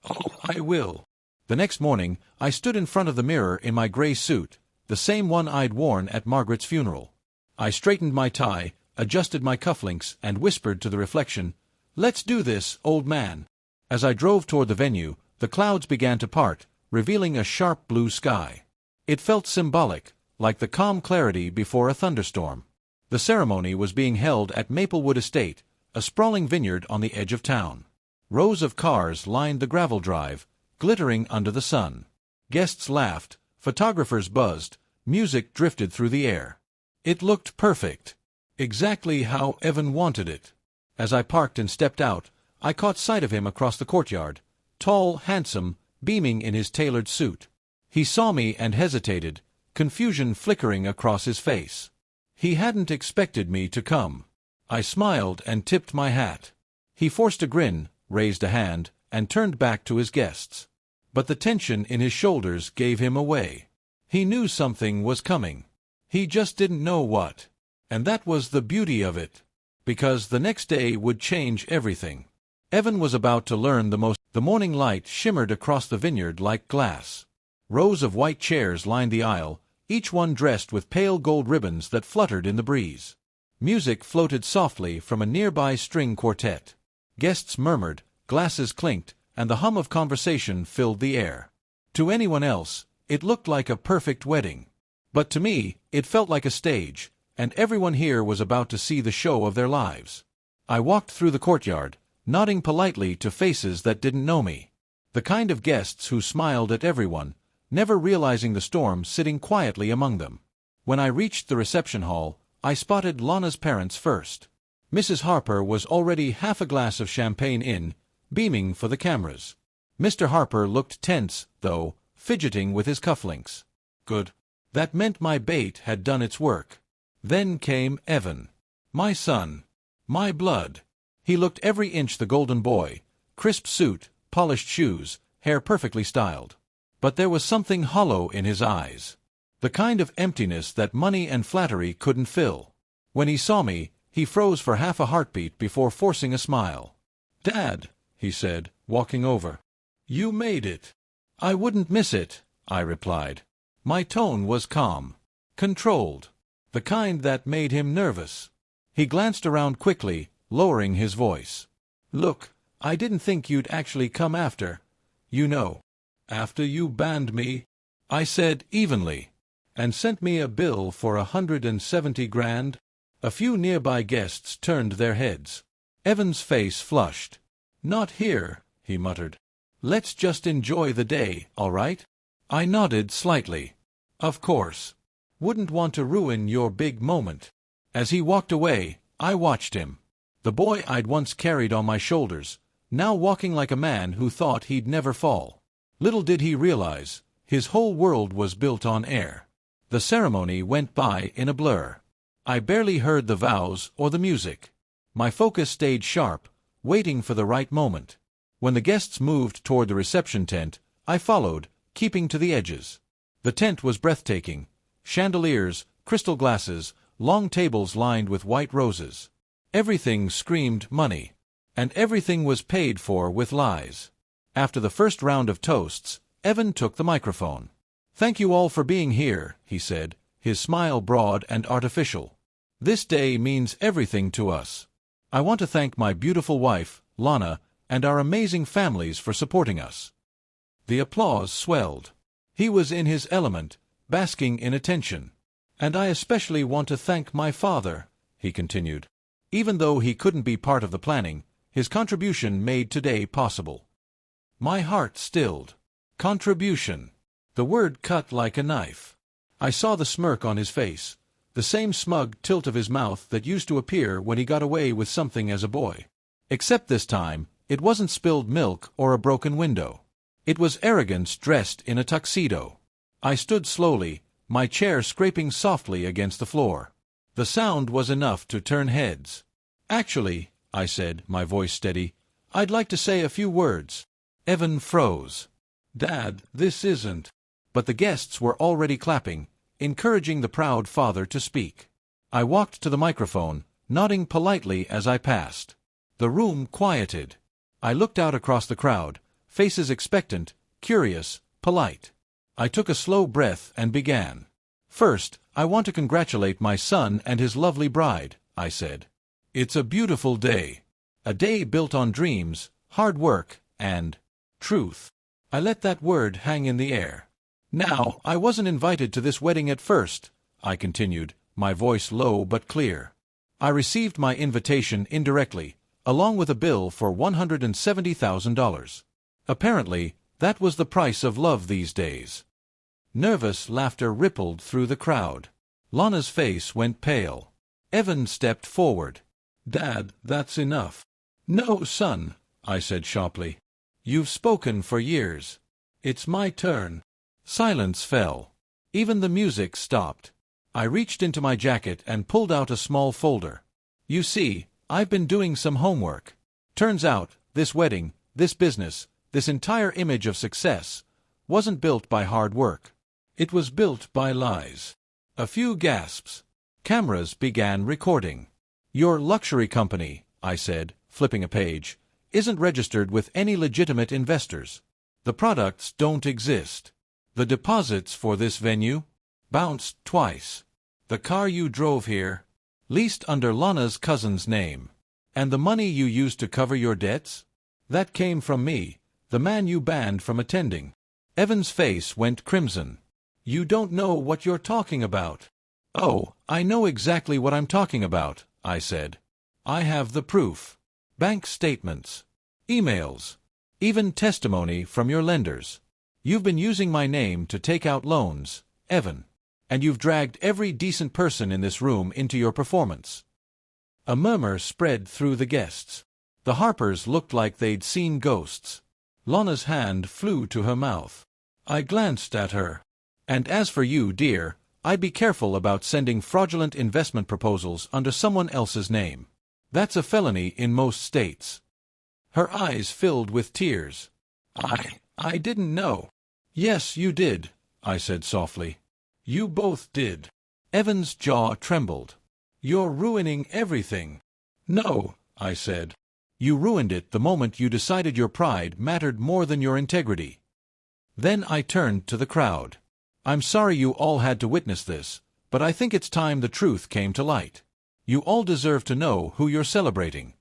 "Oh, I will." The next morning, I stood in front of the mirror in my gray suit, the same one I'd worn at Margaret's funeral. I straightened my tie, adjusted my cufflinks, and whispered to the reflection, "Let's do this, old man." As I drove toward the venue, the clouds began to part, revealing a sharp blue sky. It felt symbolic, like the calm clarity before a thunderstorm. The ceremony was being held at Maplewood Estate, a sprawling vineyard on the edge of town. Rows of cars lined the gravel drive, glittering under the sun. Guests laughed, photographers buzzed, music drifted through the air. It looked perfect. Exactly how Evan wanted it. As I parked and stepped out, I caught sight of him across the courtyard, tall, handsome, beaming in his tailored suit. He saw me and hesitated, confusion flickering across his face. He hadn't expected me to come. I smiled and tipped my hat. He forced a grin, raised a hand, and turned back to his guests. But the tension in his shoulders gave him away. He knew something was coming. He just didn't know what. And that was the beauty of it. Because the next day would change everything. Evan was about to learn the most. The morning light shimmered across the vineyard like glass. Rows of white chairs lined the aisle, each one dressed with pale gold ribbons that fluttered in the breeze. Music floated softly from a nearby string quartet. Guests murmured, glasses clinked, and the hum of conversation filled the air. To anyone else, it looked like a perfect wedding. But to me, it felt like a stage, and everyone here was about to see the show of their lives. I walked through the courtyard, nodding politely to faces that didn't know me. The kind of guests who smiled at everyone, never realizing the storm sitting quietly among them. When I reached the reception hall, I spotted Lana's parents first. Mrs. Harper was already half a glass of champagne in, beaming for the cameras. Mr. Harper looked tense, though, fidgeting with his cufflinks. Good. That meant my bait had done its work. Then came Evan. My son. My blood. He looked every inch the golden boy, crisp suit, polished shoes, hair perfectly styled. But there was something hollow in his eyes. The kind of emptiness that money and flattery couldn't fill. When he saw me, he froze for half a heartbeat before forcing a smile. "Dad," he said, walking over. "You made it." "I wouldn't miss it," I replied. My tone was calm, controlled, the kind that made him nervous. He glanced around quickly, lowering his voice. "Look, I didn't think you'd actually come after you banned me," I said evenly, "and sent me a bill for 170 grand. A few nearby guests turned their heads. Evan's face flushed. "Not here," he muttered. "Let's just enjoy the day, all right?" I nodded slightly. "Of course. Wouldn't want to ruin your big moment." As he walked away, I watched him. The boy I'd once carried on my shoulders, now walking like a man who thought he'd never fall. Little did he realize, his whole world was built on air. The ceremony went by in a blur. I barely heard the vows or the music. My focus stayed sharp, waiting for the right moment. When the guests moved toward the reception tent, I followed, keeping to the edges. The tent was breathtaking. Chandeliers, crystal glasses, long tables lined with white roses. Everything screamed money. And everything was paid for with lies. After the first round of toasts, Evan took the microphone. "Thank you all for being here," he said, his smile broad and artificial. "This day means everything to us. I want to thank my beautiful wife, Lana, and our amazing families for supporting us." The applause swelled. He was in his element, basking in attention. "And I especially want to thank my father," he continued. "Even though he couldn't be part of the planning, his contribution made today possible." My heart stilled. Contribution. The word cut like a knife. I saw the smirk on his face, the same smug tilt of his mouth that used to appear when he got away with something as a boy. Except this time, it wasn't spilled milk or a broken window. It was arrogance dressed in a tuxedo. I stood slowly, my chair scraping softly against the floor. The sound was enough to turn heads. "Actually," I said, my voice steady, "I'd like to say a few words." Evan froze. "Dad, this isn't—" But the guests were already clapping, encouraging the proud father to speak. I walked to the microphone, nodding politely as I passed. The room quieted. I looked out across the crowd, faces expectant, curious, polite. I took a slow breath and began. "First, I want to congratulate my son and his lovely bride," I said. "It's a beautiful day. A day built on dreams, hard work, and truth." I let that word hang in the air. "Now, I wasn't invited to this wedding at first," I continued, my voice low but clear. "I received my invitation indirectly, along with a bill for $170,000. Apparently, that was the price of love these days." Nervous laughter rippled through the crowd. Lana's face went pale. Evan stepped forward. "Dad, that's enough." "No, son," I said sharply. "You've spoken for years. It's my turn." Silence fell. Even the music stopped. I reached into my jacket and pulled out a small folder. "You see, I've been doing some homework. Turns out, this wedding, this business, this entire image of success, wasn't built by hard work. It was built by lies." A few gasps. Cameras began recording. "Your luxury company," I said, flipping a page, "isn't registered with any legitimate investors. The products don't exist. The deposits for this venue bounced twice. The car you drove here leased under Lana's cousin's name. And the money you used to cover your debts? That came from me, the man you banned from attending." Evan's face went crimson. "You don't know what you're talking about." "Oh, I know exactly what I'm talking about," I said. "I have the proof. Bank statements, emails, even testimony from your lenders. You've been using my name to take out loans, Evan. And you've dragged every decent person in this room into your performance." A murmur spread through the guests. The Harpers looked like they'd seen ghosts. Lana's hand flew to her mouth. I glanced at her. "And as for you, dear, I'd be careful about sending fraudulent investment proposals under someone else's name. That's a felony in most states." Her eyes filled with tears. I didn't know." "Yes, you did," I said softly. "You both did." Evan's jaw trembled. "You're ruining everything." "No," I said. "You ruined it the moment you decided your pride mattered more than your integrity." Then I turned to the crowd. "I'm sorry you all had to witness this, but I think it's time the truth came to light. You all deserve to know who you're celebrating."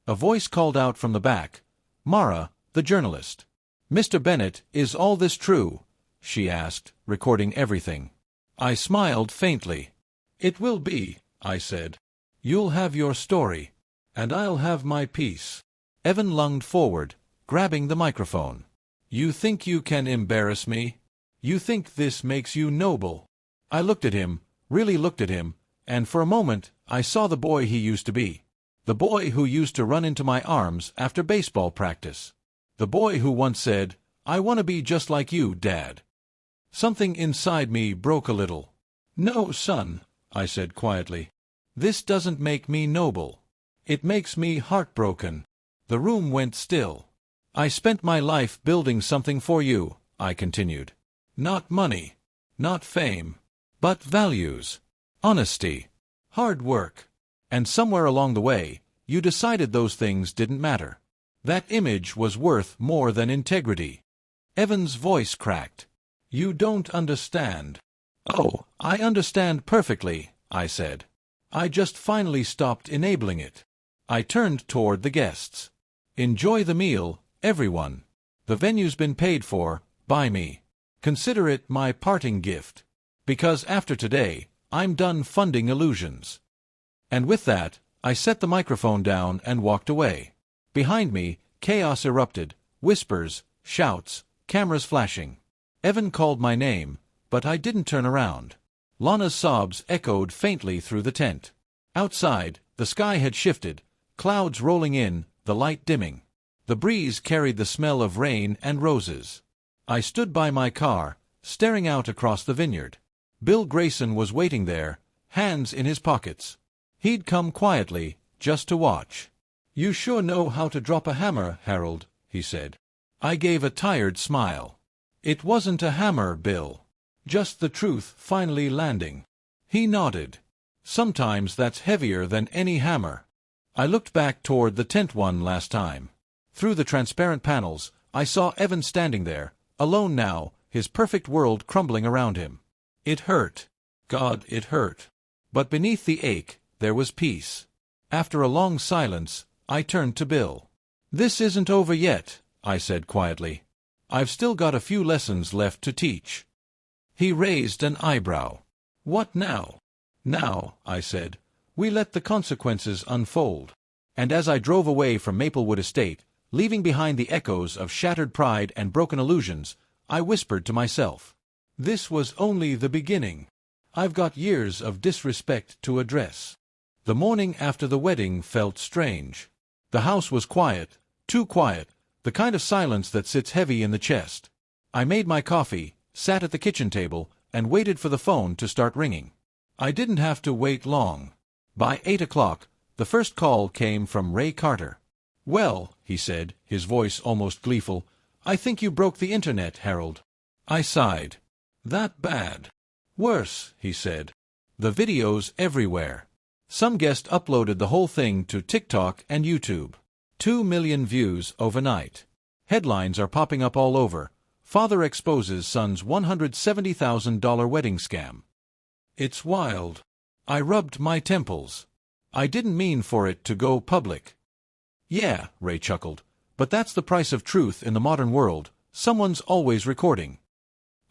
A voice called out from the back, "Mara, the journalist." "Mr. Bennett, is all this true?" she asked, recording everything. I smiled faintly. "It will be," I said. "You'll have your story, and I'll have my piece." Evan lunged forward, grabbing the microphone. "You think you can embarrass me? You think this makes you noble?" I looked at him, really looked at him, and for a moment I saw the boy he used to be. The boy who used to run into my arms after baseball practice. The boy who once said, "I want to be just like you, Dad." Something inside me broke a little. "No, son," I said quietly. "This doesn't make me noble. It makes me heartbroken." The room went still. "I spent my life building something for you," I continued. "Not money, not fame, but values, honesty, hard work. And somewhere along the way, you decided those things didn't matter. That image was worth more than integrity." Evan's voice cracked. "You don't understand." "Oh, I understand perfectly," I said. "I just finally stopped enabling it." I turned toward the guests. "Enjoy the meal, everyone. The venue's been paid for, by me. Consider it my parting gift. Because after today, I'm done funding illusions." And with that, I set the microphone down and walked away. Behind me, chaos erupted, whispers, shouts, cameras flashing. Evan called my name, but I didn't turn around. Lana's sobs echoed faintly through the tent. Outside, the sky had shifted, clouds rolling in, the light dimming. The breeze carried the smell of rain and roses. I stood by my car, staring out across the vineyard. Bill Grayson was waiting there, hands in his pockets. He'd come quietly, just to watch. "You sure know how to drop a hammer, Harold," he said. I gave a tired smile. "It wasn't a hammer, Bill. Just the truth finally landing." He nodded. "Sometimes that's heavier than any hammer." I looked back toward the tent one last time. Through the transparent panels, I saw Evan standing there, alone now, his perfect world crumbling around him. It hurt. God, it hurt. But beneath the ache, there was peace. After a long silence, I turned to Bill. "This isn't over yet," I said quietly. "I've still got a few lessons left to teach." He raised an eyebrow. "What now?" "Now," I said, "we let the consequences unfold." And as I drove away from Maplewood Estate, leaving behind the echoes of shattered pride and broken illusions, I whispered to myself, "This was only the beginning. I've got years of disrespect to address." The morning after the wedding felt strange. The house was quiet, too quiet, the kind of silence that sits heavy in the chest. I made my coffee, sat at the kitchen table, and waited for the phone to start ringing. I didn't have to wait long. By 8 o'clock, the first call came from Ray Carter. "Well," he said, his voice almost gleeful, "I think you broke the internet, Harold." I sighed. "That bad?" "Worse," he said. "The videos everywhere. Some guest uploaded the whole thing to TikTok and YouTube. 2 million views overnight. Headlines are popping up all over. Father exposes son's $170,000 wedding scam." "It's wild." I rubbed my temples. "I didn't mean for it to go public." "Yeah," Ray chuckled, "but that's the price of truth in the modern world. Someone's always recording."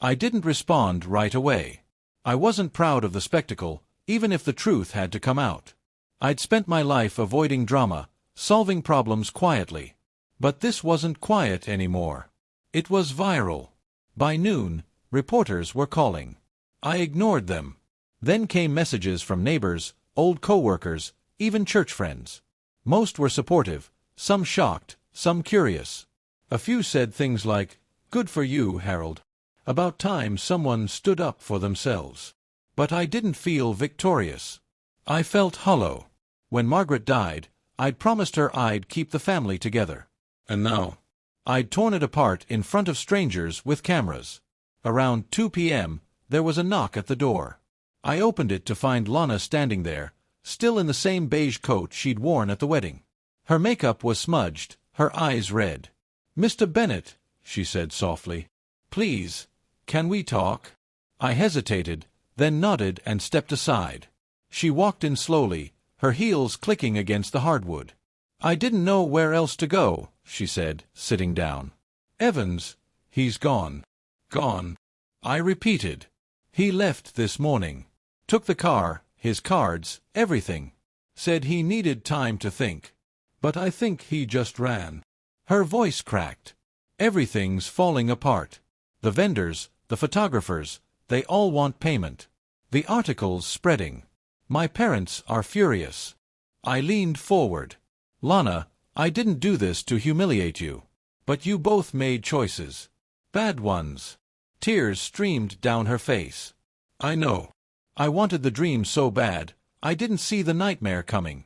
I didn't respond right away. I wasn't proud of the spectacle, even if the truth had to come out. I'd spent my life avoiding drama, solving problems quietly. But this wasn't quiet anymore. It was viral. By noon, reporters were calling. I ignored them. Then came messages from neighbors, old co-workers, even church friends. Most were supportive, some shocked, some curious. A few said things like, "Good for you, Harold. About time someone stood up for themselves." But I didn't feel victorious. I felt hollow. When Margaret died, I'd promised her I'd keep the family together. And now, I'd torn it apart in front of strangers with cameras. Around 2 p.m., there was a knock at the door. I opened it to find Lana standing there, still in the same beige coat she'd worn at the wedding. Her makeup was smudged, her eyes red. "Mr. Bennett," she said softly, "please, can we talk?" I hesitated, then nodded and stepped aside. She walked in slowly, her heels clicking against the hardwood. "I didn't know where else to go," she said, sitting down. "Evans, he's gone." "Gone?" I repeated. "He left this morning. Took the car, his cards, everything. Said he needed time to think. But I think he just ran." Her voice cracked. "Everything's falling apart. The vendors, the photographers, they all want payment. The article's spreading. My parents are furious." I leaned forward. "Lana, I didn't do this to humiliate you. But you both made choices. Bad ones." Tears streamed down her face. "I know. I wanted the dream so bad, I didn't see the nightmare coming."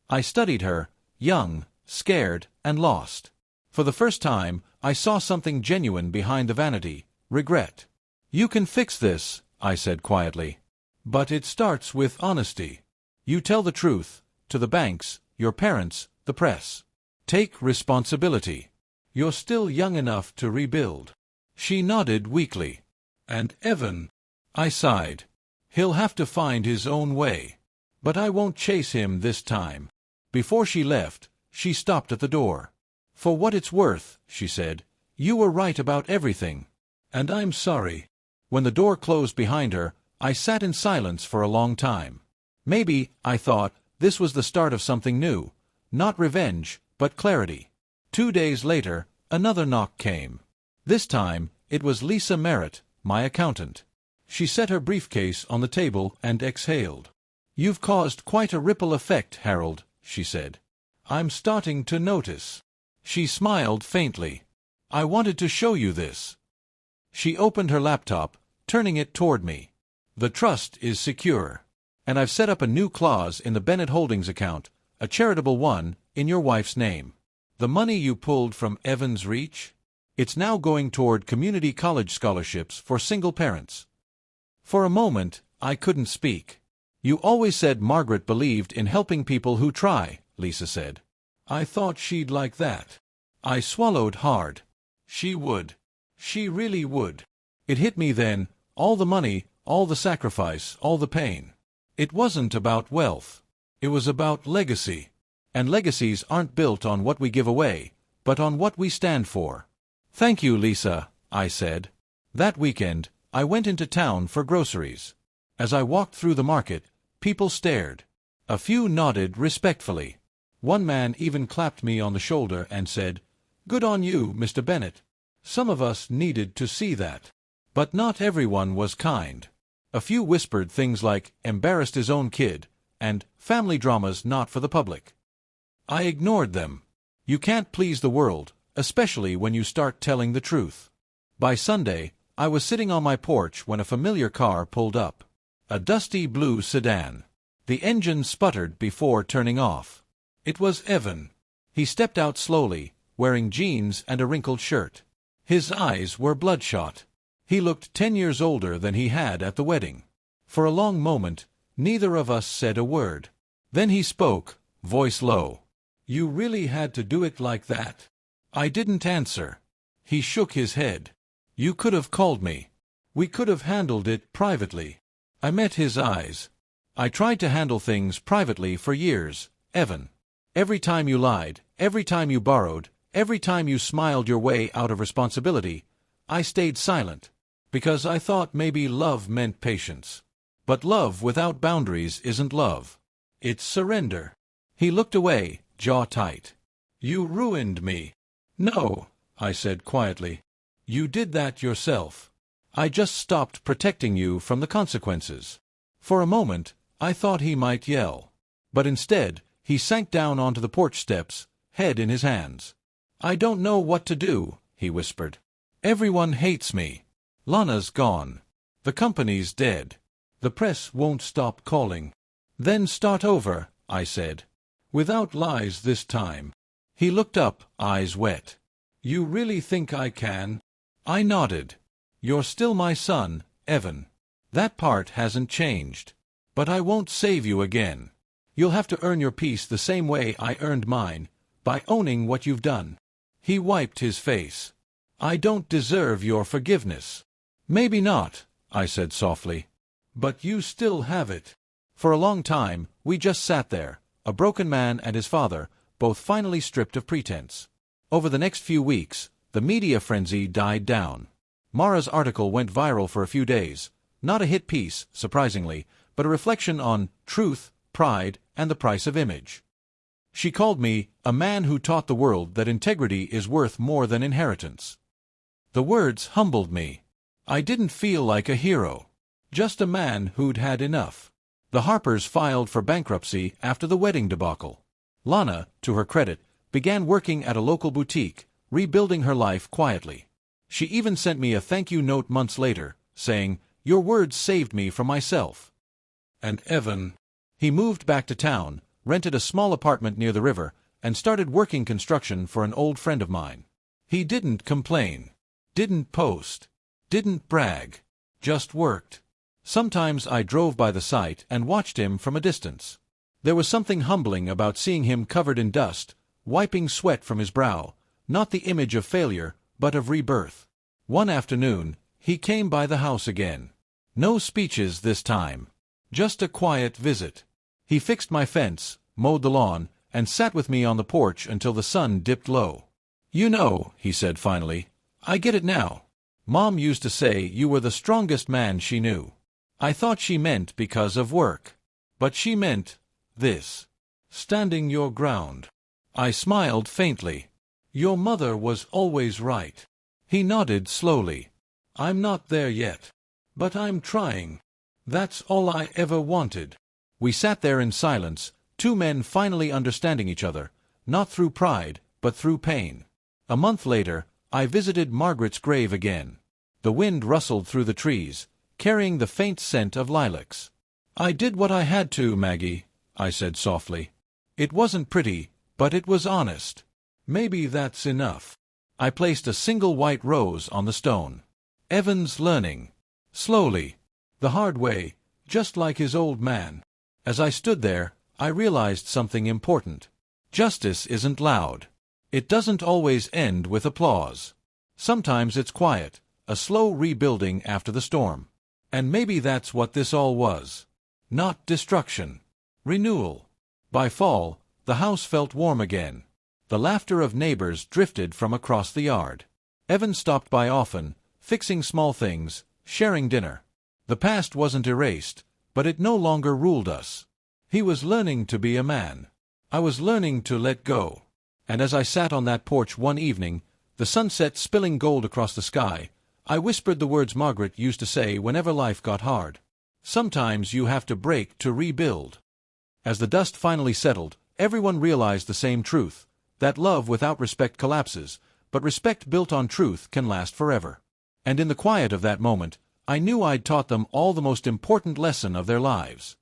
I studied her, young, scared, and lost. For the first time, I saw something genuine behind the vanity, regret. "You can fix this," I said quietly. "But it starts with honesty. You tell the truth, to the banks, your parents, the press. Take responsibility. You're still young enough to rebuild." She nodded weakly. "And Evan?" I sighed. "He'll have to find his own way. But I won't chase him this time." Before she left, she stopped at the door. "For what it's worth," she said, "you were right about everything. And I'm sorry." When the door closed behind her, I sat in silence for a long time. Maybe, I thought, this was the start of something new. Not revenge, but clarity. 2 days later, another knock came. This time, it was Lisa Merritt, my accountant. She set her briefcase on the table and exhaled. "You've caused quite a ripple effect, Harold," she said. "I'm starting to notice." She smiled faintly. "I wanted to show you this." She opened her laptop, turning it toward me. "The trust is secure. And I've set up a new clause in the Bennett Holdings account, a charitable one, in your wife's name. The money you pulled from Evan's Reach? It's now going toward community college scholarships for single parents." For a moment, I couldn't speak. "You always said Margaret believed in helping people who try," Lisa said. "I thought she'd like that." I swallowed hard. She would. She really would. It hit me then, all the money, all the sacrifice, all the pain. It wasn't about wealth. It was about legacy. And legacies aren't built on what we give away, but on what we stand for. "Thank you, Lisa," I said. That weekend, I went into town for groceries. As I walked through the market, people stared. A few nodded respectfully. One man even clapped me on the shoulder and said, "Good on you, Mr. Bennett." Some of us needed to see that. But not everyone was kind. A few whispered things like, "embarrassed his own kid," and "family dramas not for the public." I ignored them. You can't please the world, especially when you start telling the truth. By Sunday, I was sitting on my porch when a familiar car pulled up. A dusty blue sedan. The engine sputtered before turning off. It was Evan. He stepped out slowly, wearing jeans and a wrinkled shirt. His eyes were bloodshot. He looked 10 years older than he had at the wedding. For a long moment, neither of us said a word. Then he spoke, voice low. "You really had to do it like that?" I didn't answer. He shook his head. "You could have called me. We could have handled it privately." I met his eyes. "I tried to handle things privately for years, Evan. Every time you lied, every time you borrowed, every time you smiled your way out of responsibility, I stayed silent. Because I thought maybe love meant patience. But love without boundaries isn't love. It's surrender." He looked away, jaw tight. "You ruined me." "No," I said quietly. "You did that yourself. I just stopped protecting you from the consequences." For a moment, I thought he might yell. But instead, he sank down onto the porch steps, head in his hands. "I don't know what to do," he whispered. "Everyone hates me. Lana's gone. The company's dead. The press won't stop calling." "Then start over," I said. "Without lies this time." He looked up, eyes wet. "You really think I can?" I nodded. "You're still my son, Evan. That part hasn't changed. But I won't save you again. You'll have to earn your peace the same way I earned mine, by owning what you've done." He wiped his face. "I don't deserve your forgiveness." "Maybe not," I said softly. "But you still have it." For a long time, we just sat there, a broken man and his father, both finally stripped of pretense. Over the next few weeks, the media frenzy died down. Mara's article went viral for a few days, not a hit piece, surprisingly, but a reflection on truth, pride, and the price of image. She called me a man who taught the world that integrity is worth more than inheritance. The words humbled me. I didn't feel like a hero, just a man who'd had enough. The Harpers filed for bankruptcy after the wedding debacle. Lana, to her credit, began working at a local boutique, rebuilding her life quietly. She even sent me a thank you note months later, saying, "Your words saved me from myself." And Evan, he moved back to town, rented a small apartment near the river, and started working construction for an old friend of mine. He didn't complain, didn't post, didn't brag, just worked. Sometimes I drove by the site and watched him from a distance. There was something humbling about seeing him covered in dust, wiping sweat from his brow, not the image of failure, but of rebirth. One afternoon, he came by the house again. No speeches this time, just a quiet visit. He fixed my fence, mowed the lawn, and sat with me on the porch until the sun dipped low. "You know," he said finally, "I get it now. Mom used to say you were the strongest man she knew. I thought she meant because of work. But she meant this. Standing your ground." I smiled faintly. "Your mother was always right." He nodded slowly. "I'm not there yet. But I'm trying. That's all I ever wanted." We sat there in silence, two men finally understanding each other, not through pride, but through pain. A month later, I visited Margaret's grave again. The wind rustled through the trees, carrying the faint scent of lilacs. "I did what I had to, Maggie," I said softly. "It wasn't pretty, but it was honest. Maybe that's enough." I placed a single white rose on the stone. "Evan's learning. Slowly. The hard way, just like his old man." As I stood there, I realized something important. Justice isn't loud. It doesn't always end with applause. Sometimes it's quiet, a slow rebuilding after the storm. And maybe that's what this all was. Not destruction. Renewal. By fall, the house felt warm again. The laughter of neighbors drifted from across the yard. Evan stopped by often, fixing small things, sharing dinner. The past wasn't erased, but it no longer ruled us. He was learning to be a man. I was learning to let go. And as I sat on that porch one evening, the sunset spilling gold across the sky, I whispered the words Margaret used to say whenever life got hard. Sometimes you have to break to rebuild. As the dust finally settled, everyone realized the same truth, that love without respect collapses, but respect built on truth can last forever. And in the quiet of that moment, I knew I'd taught them all the most important lesson of their lives.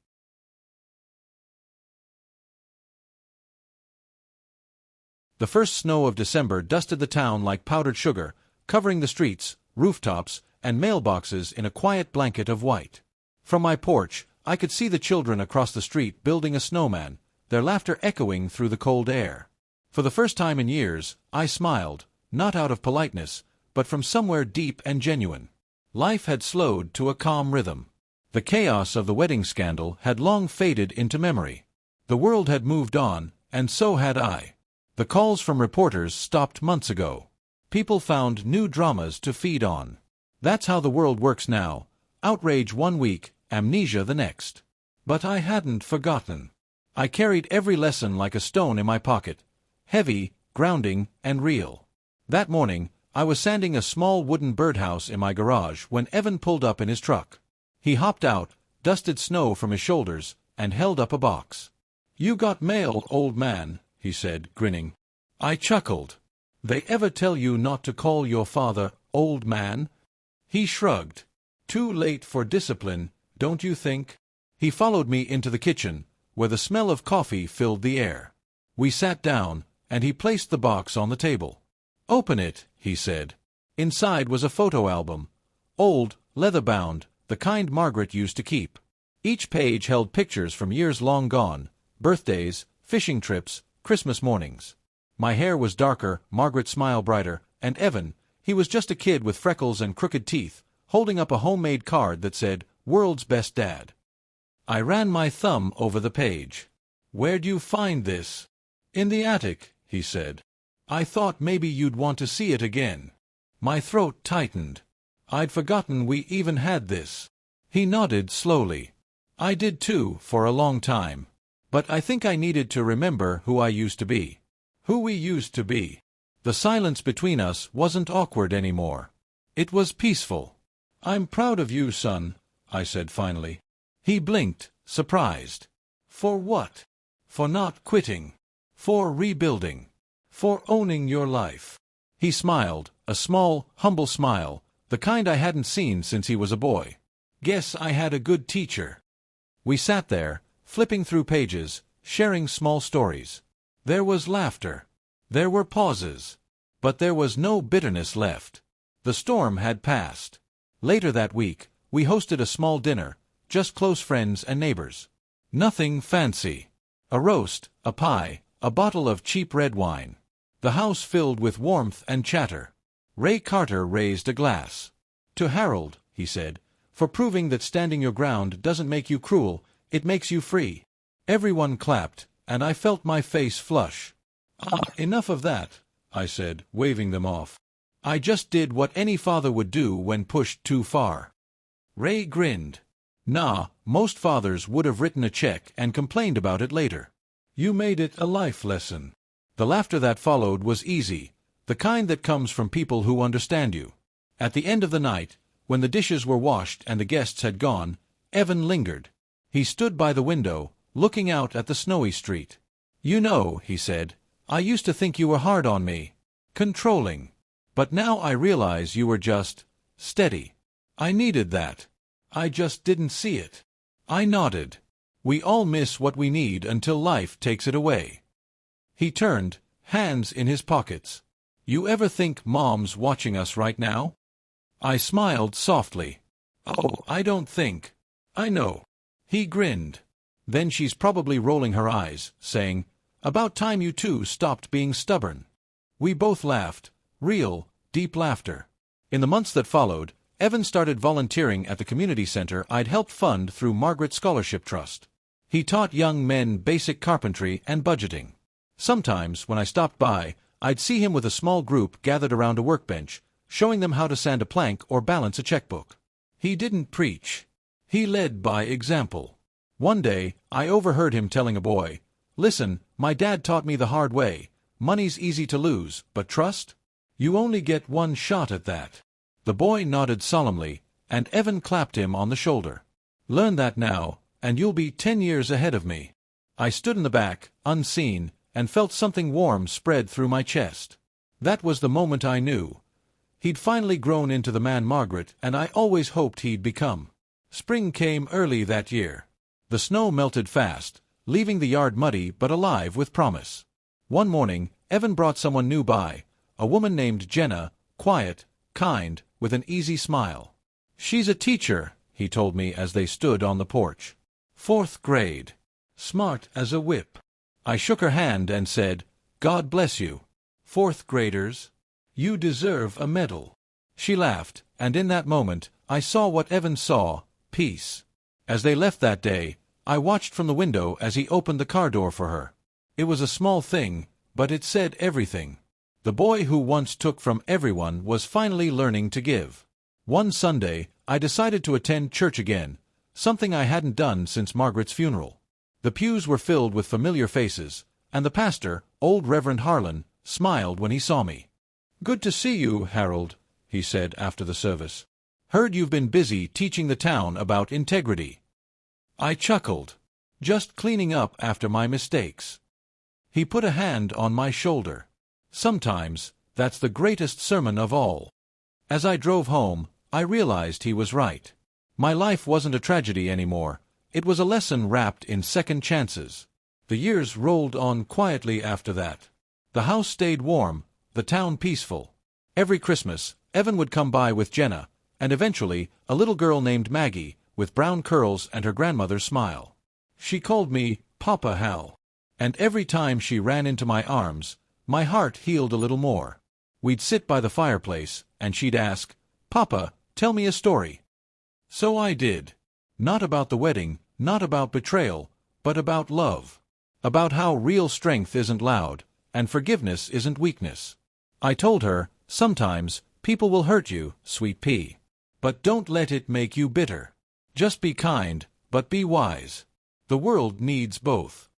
The first snow of December dusted the town like powdered sugar, covering the streets, rooftops, and mailboxes in a quiet blanket of white. From my porch, I could see the children across the street building a snowman, their laughter echoing through the cold air. For the first time in years, I smiled, not out of politeness, but from somewhere deep and genuine. Life had slowed to a calm rhythm. The chaos of the wedding scandal had long faded into memory. The world had moved on, and so had I. The calls from reporters stopped months ago. People found new dramas to feed on. That's how the world works now. Outrage one week, amnesia the next. But I hadn't forgotten. I carried every lesson like a stone in my pocket, heavy, grounding, and real. That morning, I was sanding a small wooden birdhouse in my garage when Evan pulled up in his truck. He hopped out, dusted snow from his shoulders, and held up a box. "You got mail, old man," he said, grinning. I chuckled. "They ever tell you not to call your father old man?" He shrugged. "Too late for discipline, don't you think?" He followed me into the kitchen, where the smell of coffee filled the air. We sat down, and he placed the box on the table. "Open it," he said. Inside was a photo album. Old, leather-bound, the kind Margaret used to keep. Each page held pictures from years long gone, birthdays, fishing trips, Christmas mornings. My hair was darker, Margaret's smile brighter, and Evan, he was just a kid with freckles and crooked teeth, holding up a homemade card that said, "World's Best Dad." I ran my thumb over the page. "Where'd you find this?" "In the attic," he said. "I thought maybe you'd want to see it again." My throat tightened. I'd forgotten we even had this. He nodded slowly. "I did too, for a long time. But I think I needed to remember who I used to be. Who we used to be." The silence between us wasn't awkward anymore. It was peaceful. "I'm proud of you, son," I said finally. He blinked, surprised. "For what?" "For not quitting. For rebuilding. For owning your life." He smiled, a small, humble smile, the kind I hadn't seen since he was a boy. "Guess I had a good teacher." We sat there, flipping through pages, sharing small stories. There was laughter. There were pauses. But there was no bitterness left. The storm had passed. Later that week, we hosted a small dinner, just close friends and neighbors. Nothing fancy. A roast, a pie, a bottle of cheap red wine. The house filled with warmth and chatter. Ray Carter raised a glass. "To Harold," he said, "for proving that standing your ground doesn't make you cruel, it makes you free." Everyone clapped, and I felt my face flush. Enough of that," I said, waving them off. "I just did what any father would do when pushed too far." Ray grinned. "Nah, most fathers would have written a check and complained about it later. You made it a life lesson." The laughter that followed was easy, the kind that comes from people who understand you. At the end of the night, when the dishes were washed and the guests had gone, Evan lingered. He stood by the window, looking out at the snowy street. "You know," he said, "I used to think you were hard on me. Controlling. But now I realize you were just steady. I needed that. I just didn't see it. I nodded. We all miss what we need until life takes it away. He turned, hands in his pockets. You ever think Mom's watching us right now? I smiled softly. Oh, I don't think. I know. He grinned. Then she's probably rolling her eyes, saying, about time you two stopped being stubborn. We both laughed, real, deep laughter. In the months that followed, Evan started volunteering at the community center I'd helped fund through Margaret Scholarship Trust. He taught young men basic carpentry and budgeting. Sometimes, when I stopped by, I'd see him with a small group gathered around a workbench, showing them how to sand a plank or balance a checkbook. He didn't preach. He led by example. One day, I overheard him telling a boy, "Listen, my dad taught me the hard way. Money's easy to lose, but trust? You only get one shot at that." The boy nodded solemnly, and Evan clapped him on the shoulder. "Learn that now, and you'll be 10 years ahead of me." I stood in the back, unseen, and felt something warm spread through my chest. That was the moment I knew. He'd finally grown into the man Margaret and I always hoped he'd become. Spring came early that year. The snow melted fast, leaving the yard muddy but alive with promise. One morning, Evan brought someone new by, a woman named Jenna, quiet, kind, with an easy smile. "She's a teacher," he told me as they stood on the porch. "4th grade. Smart as a whip." I shook her hand and said, "God bless you. 4th graders. You deserve a medal." She laughed, and in that moment, I saw what Evan saw, peace. As they left that day, I watched from the window as he opened the car door for her. It was a small thing, but it said everything. The boy who once took from everyone was finally learning to give. One Sunday, I decided to attend church again, something I hadn't done since Margaret's funeral. The pews were filled with familiar faces, and the pastor, old Reverend Harlan, smiled when he saw me. "Good to see you, Harold," he said after the service. "Heard you've been busy teaching the town about integrity." I chuckled. "Just cleaning up after my mistakes." He put a hand on my shoulder. "Sometimes, that's the greatest sermon of all." As I drove home, I realized he was right. My life wasn't a tragedy anymore. It was a lesson wrapped in second chances. The years rolled on quietly after that. The house stayed warm, the town peaceful. Every Christmas, Evan would come by with Jenna, and eventually, a little girl named Maggie, with brown curls and her grandmother's smile. She called me Papa Hal. And every time she ran into my arms, my heart healed a little more. We'd sit by the fireplace, and she'd ask, "Papa, tell me a story." So I did. Not about the wedding, not about betrayal, but about love. About how real strength isn't loud, and forgiveness isn't weakness. I told her, sometimes, people will hurt you, sweet pea. But don't let it make you bitter. Just be kind, but be wise. The world needs both.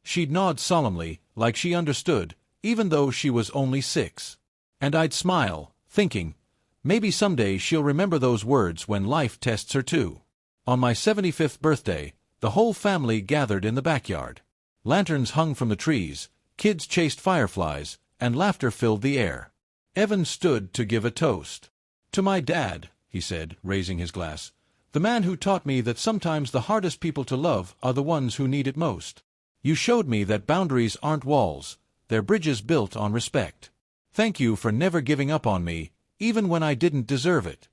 She'd nod solemnly, like she understood, even though she was only 6. And I'd smile, thinking, maybe someday she'll remember those words when life tests her too. On my 75th birthday, the whole family gathered in the backyard. Lanterns hung from the trees, kids chased fireflies, and laughter filled the air. Evan stood to give a toast. "To my dad," he said, raising his glass, "the man who taught me that sometimes the hardest people to love are the ones who need it most. You showed me that boundaries aren't walls, they're bridges built on respect. Thank you for never giving up on me, even when I didn't deserve it."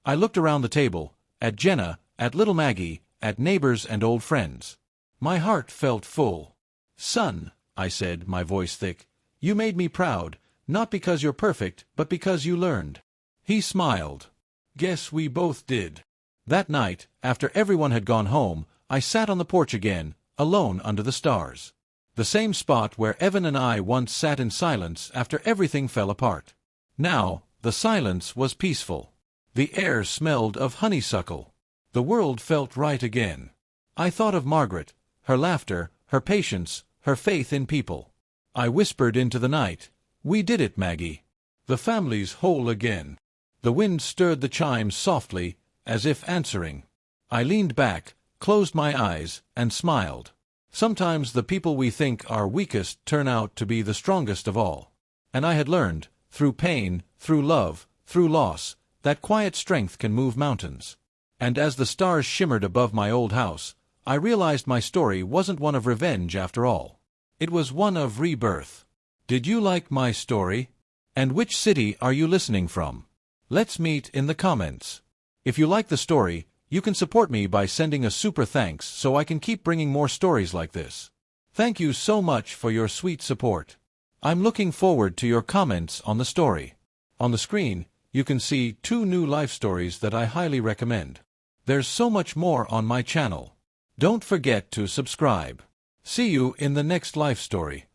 I looked around the table, at Jenna, at little Maggie, at neighbors and old friends. My heart felt full. "Son," I said, my voice thick, "you made me proud, not because you're perfect, but because you learned." He smiled. "Guess we both did." That night, after everyone had gone home, I sat on the porch again, alone under the stars. The same spot where Evan and I once sat in silence after everything fell apart. Now, the silence was peaceful. The air smelled of honeysuckle. The world felt right again. I thought of Margaret, her laughter, her patience, her faith in people. I whispered into the night, "We did it, Maggie. The family's whole again." The wind stirred the chimes softly, as if answering. I leaned back, closed my eyes, and smiled. Sometimes the people we think are weakest turn out to be the strongest of all. And I had learned, through pain, through love, through loss, That quiet strength can move mountains. And as the stars shimmered above my old house, I realized my story wasn't one of revenge after all. It was one of rebirth. Did you like my story? And which city are you listening from? Let's meet in the comments. If you like the story, you can support me by sending a super thanks so I can keep bringing more stories like this. Thank you so much for your sweet support. I'm looking forward to your comments on the story. On the screen, you can see 2 new life stories that I highly recommend. There's so much more on my channel. Don't forget to subscribe. See you in the next life story.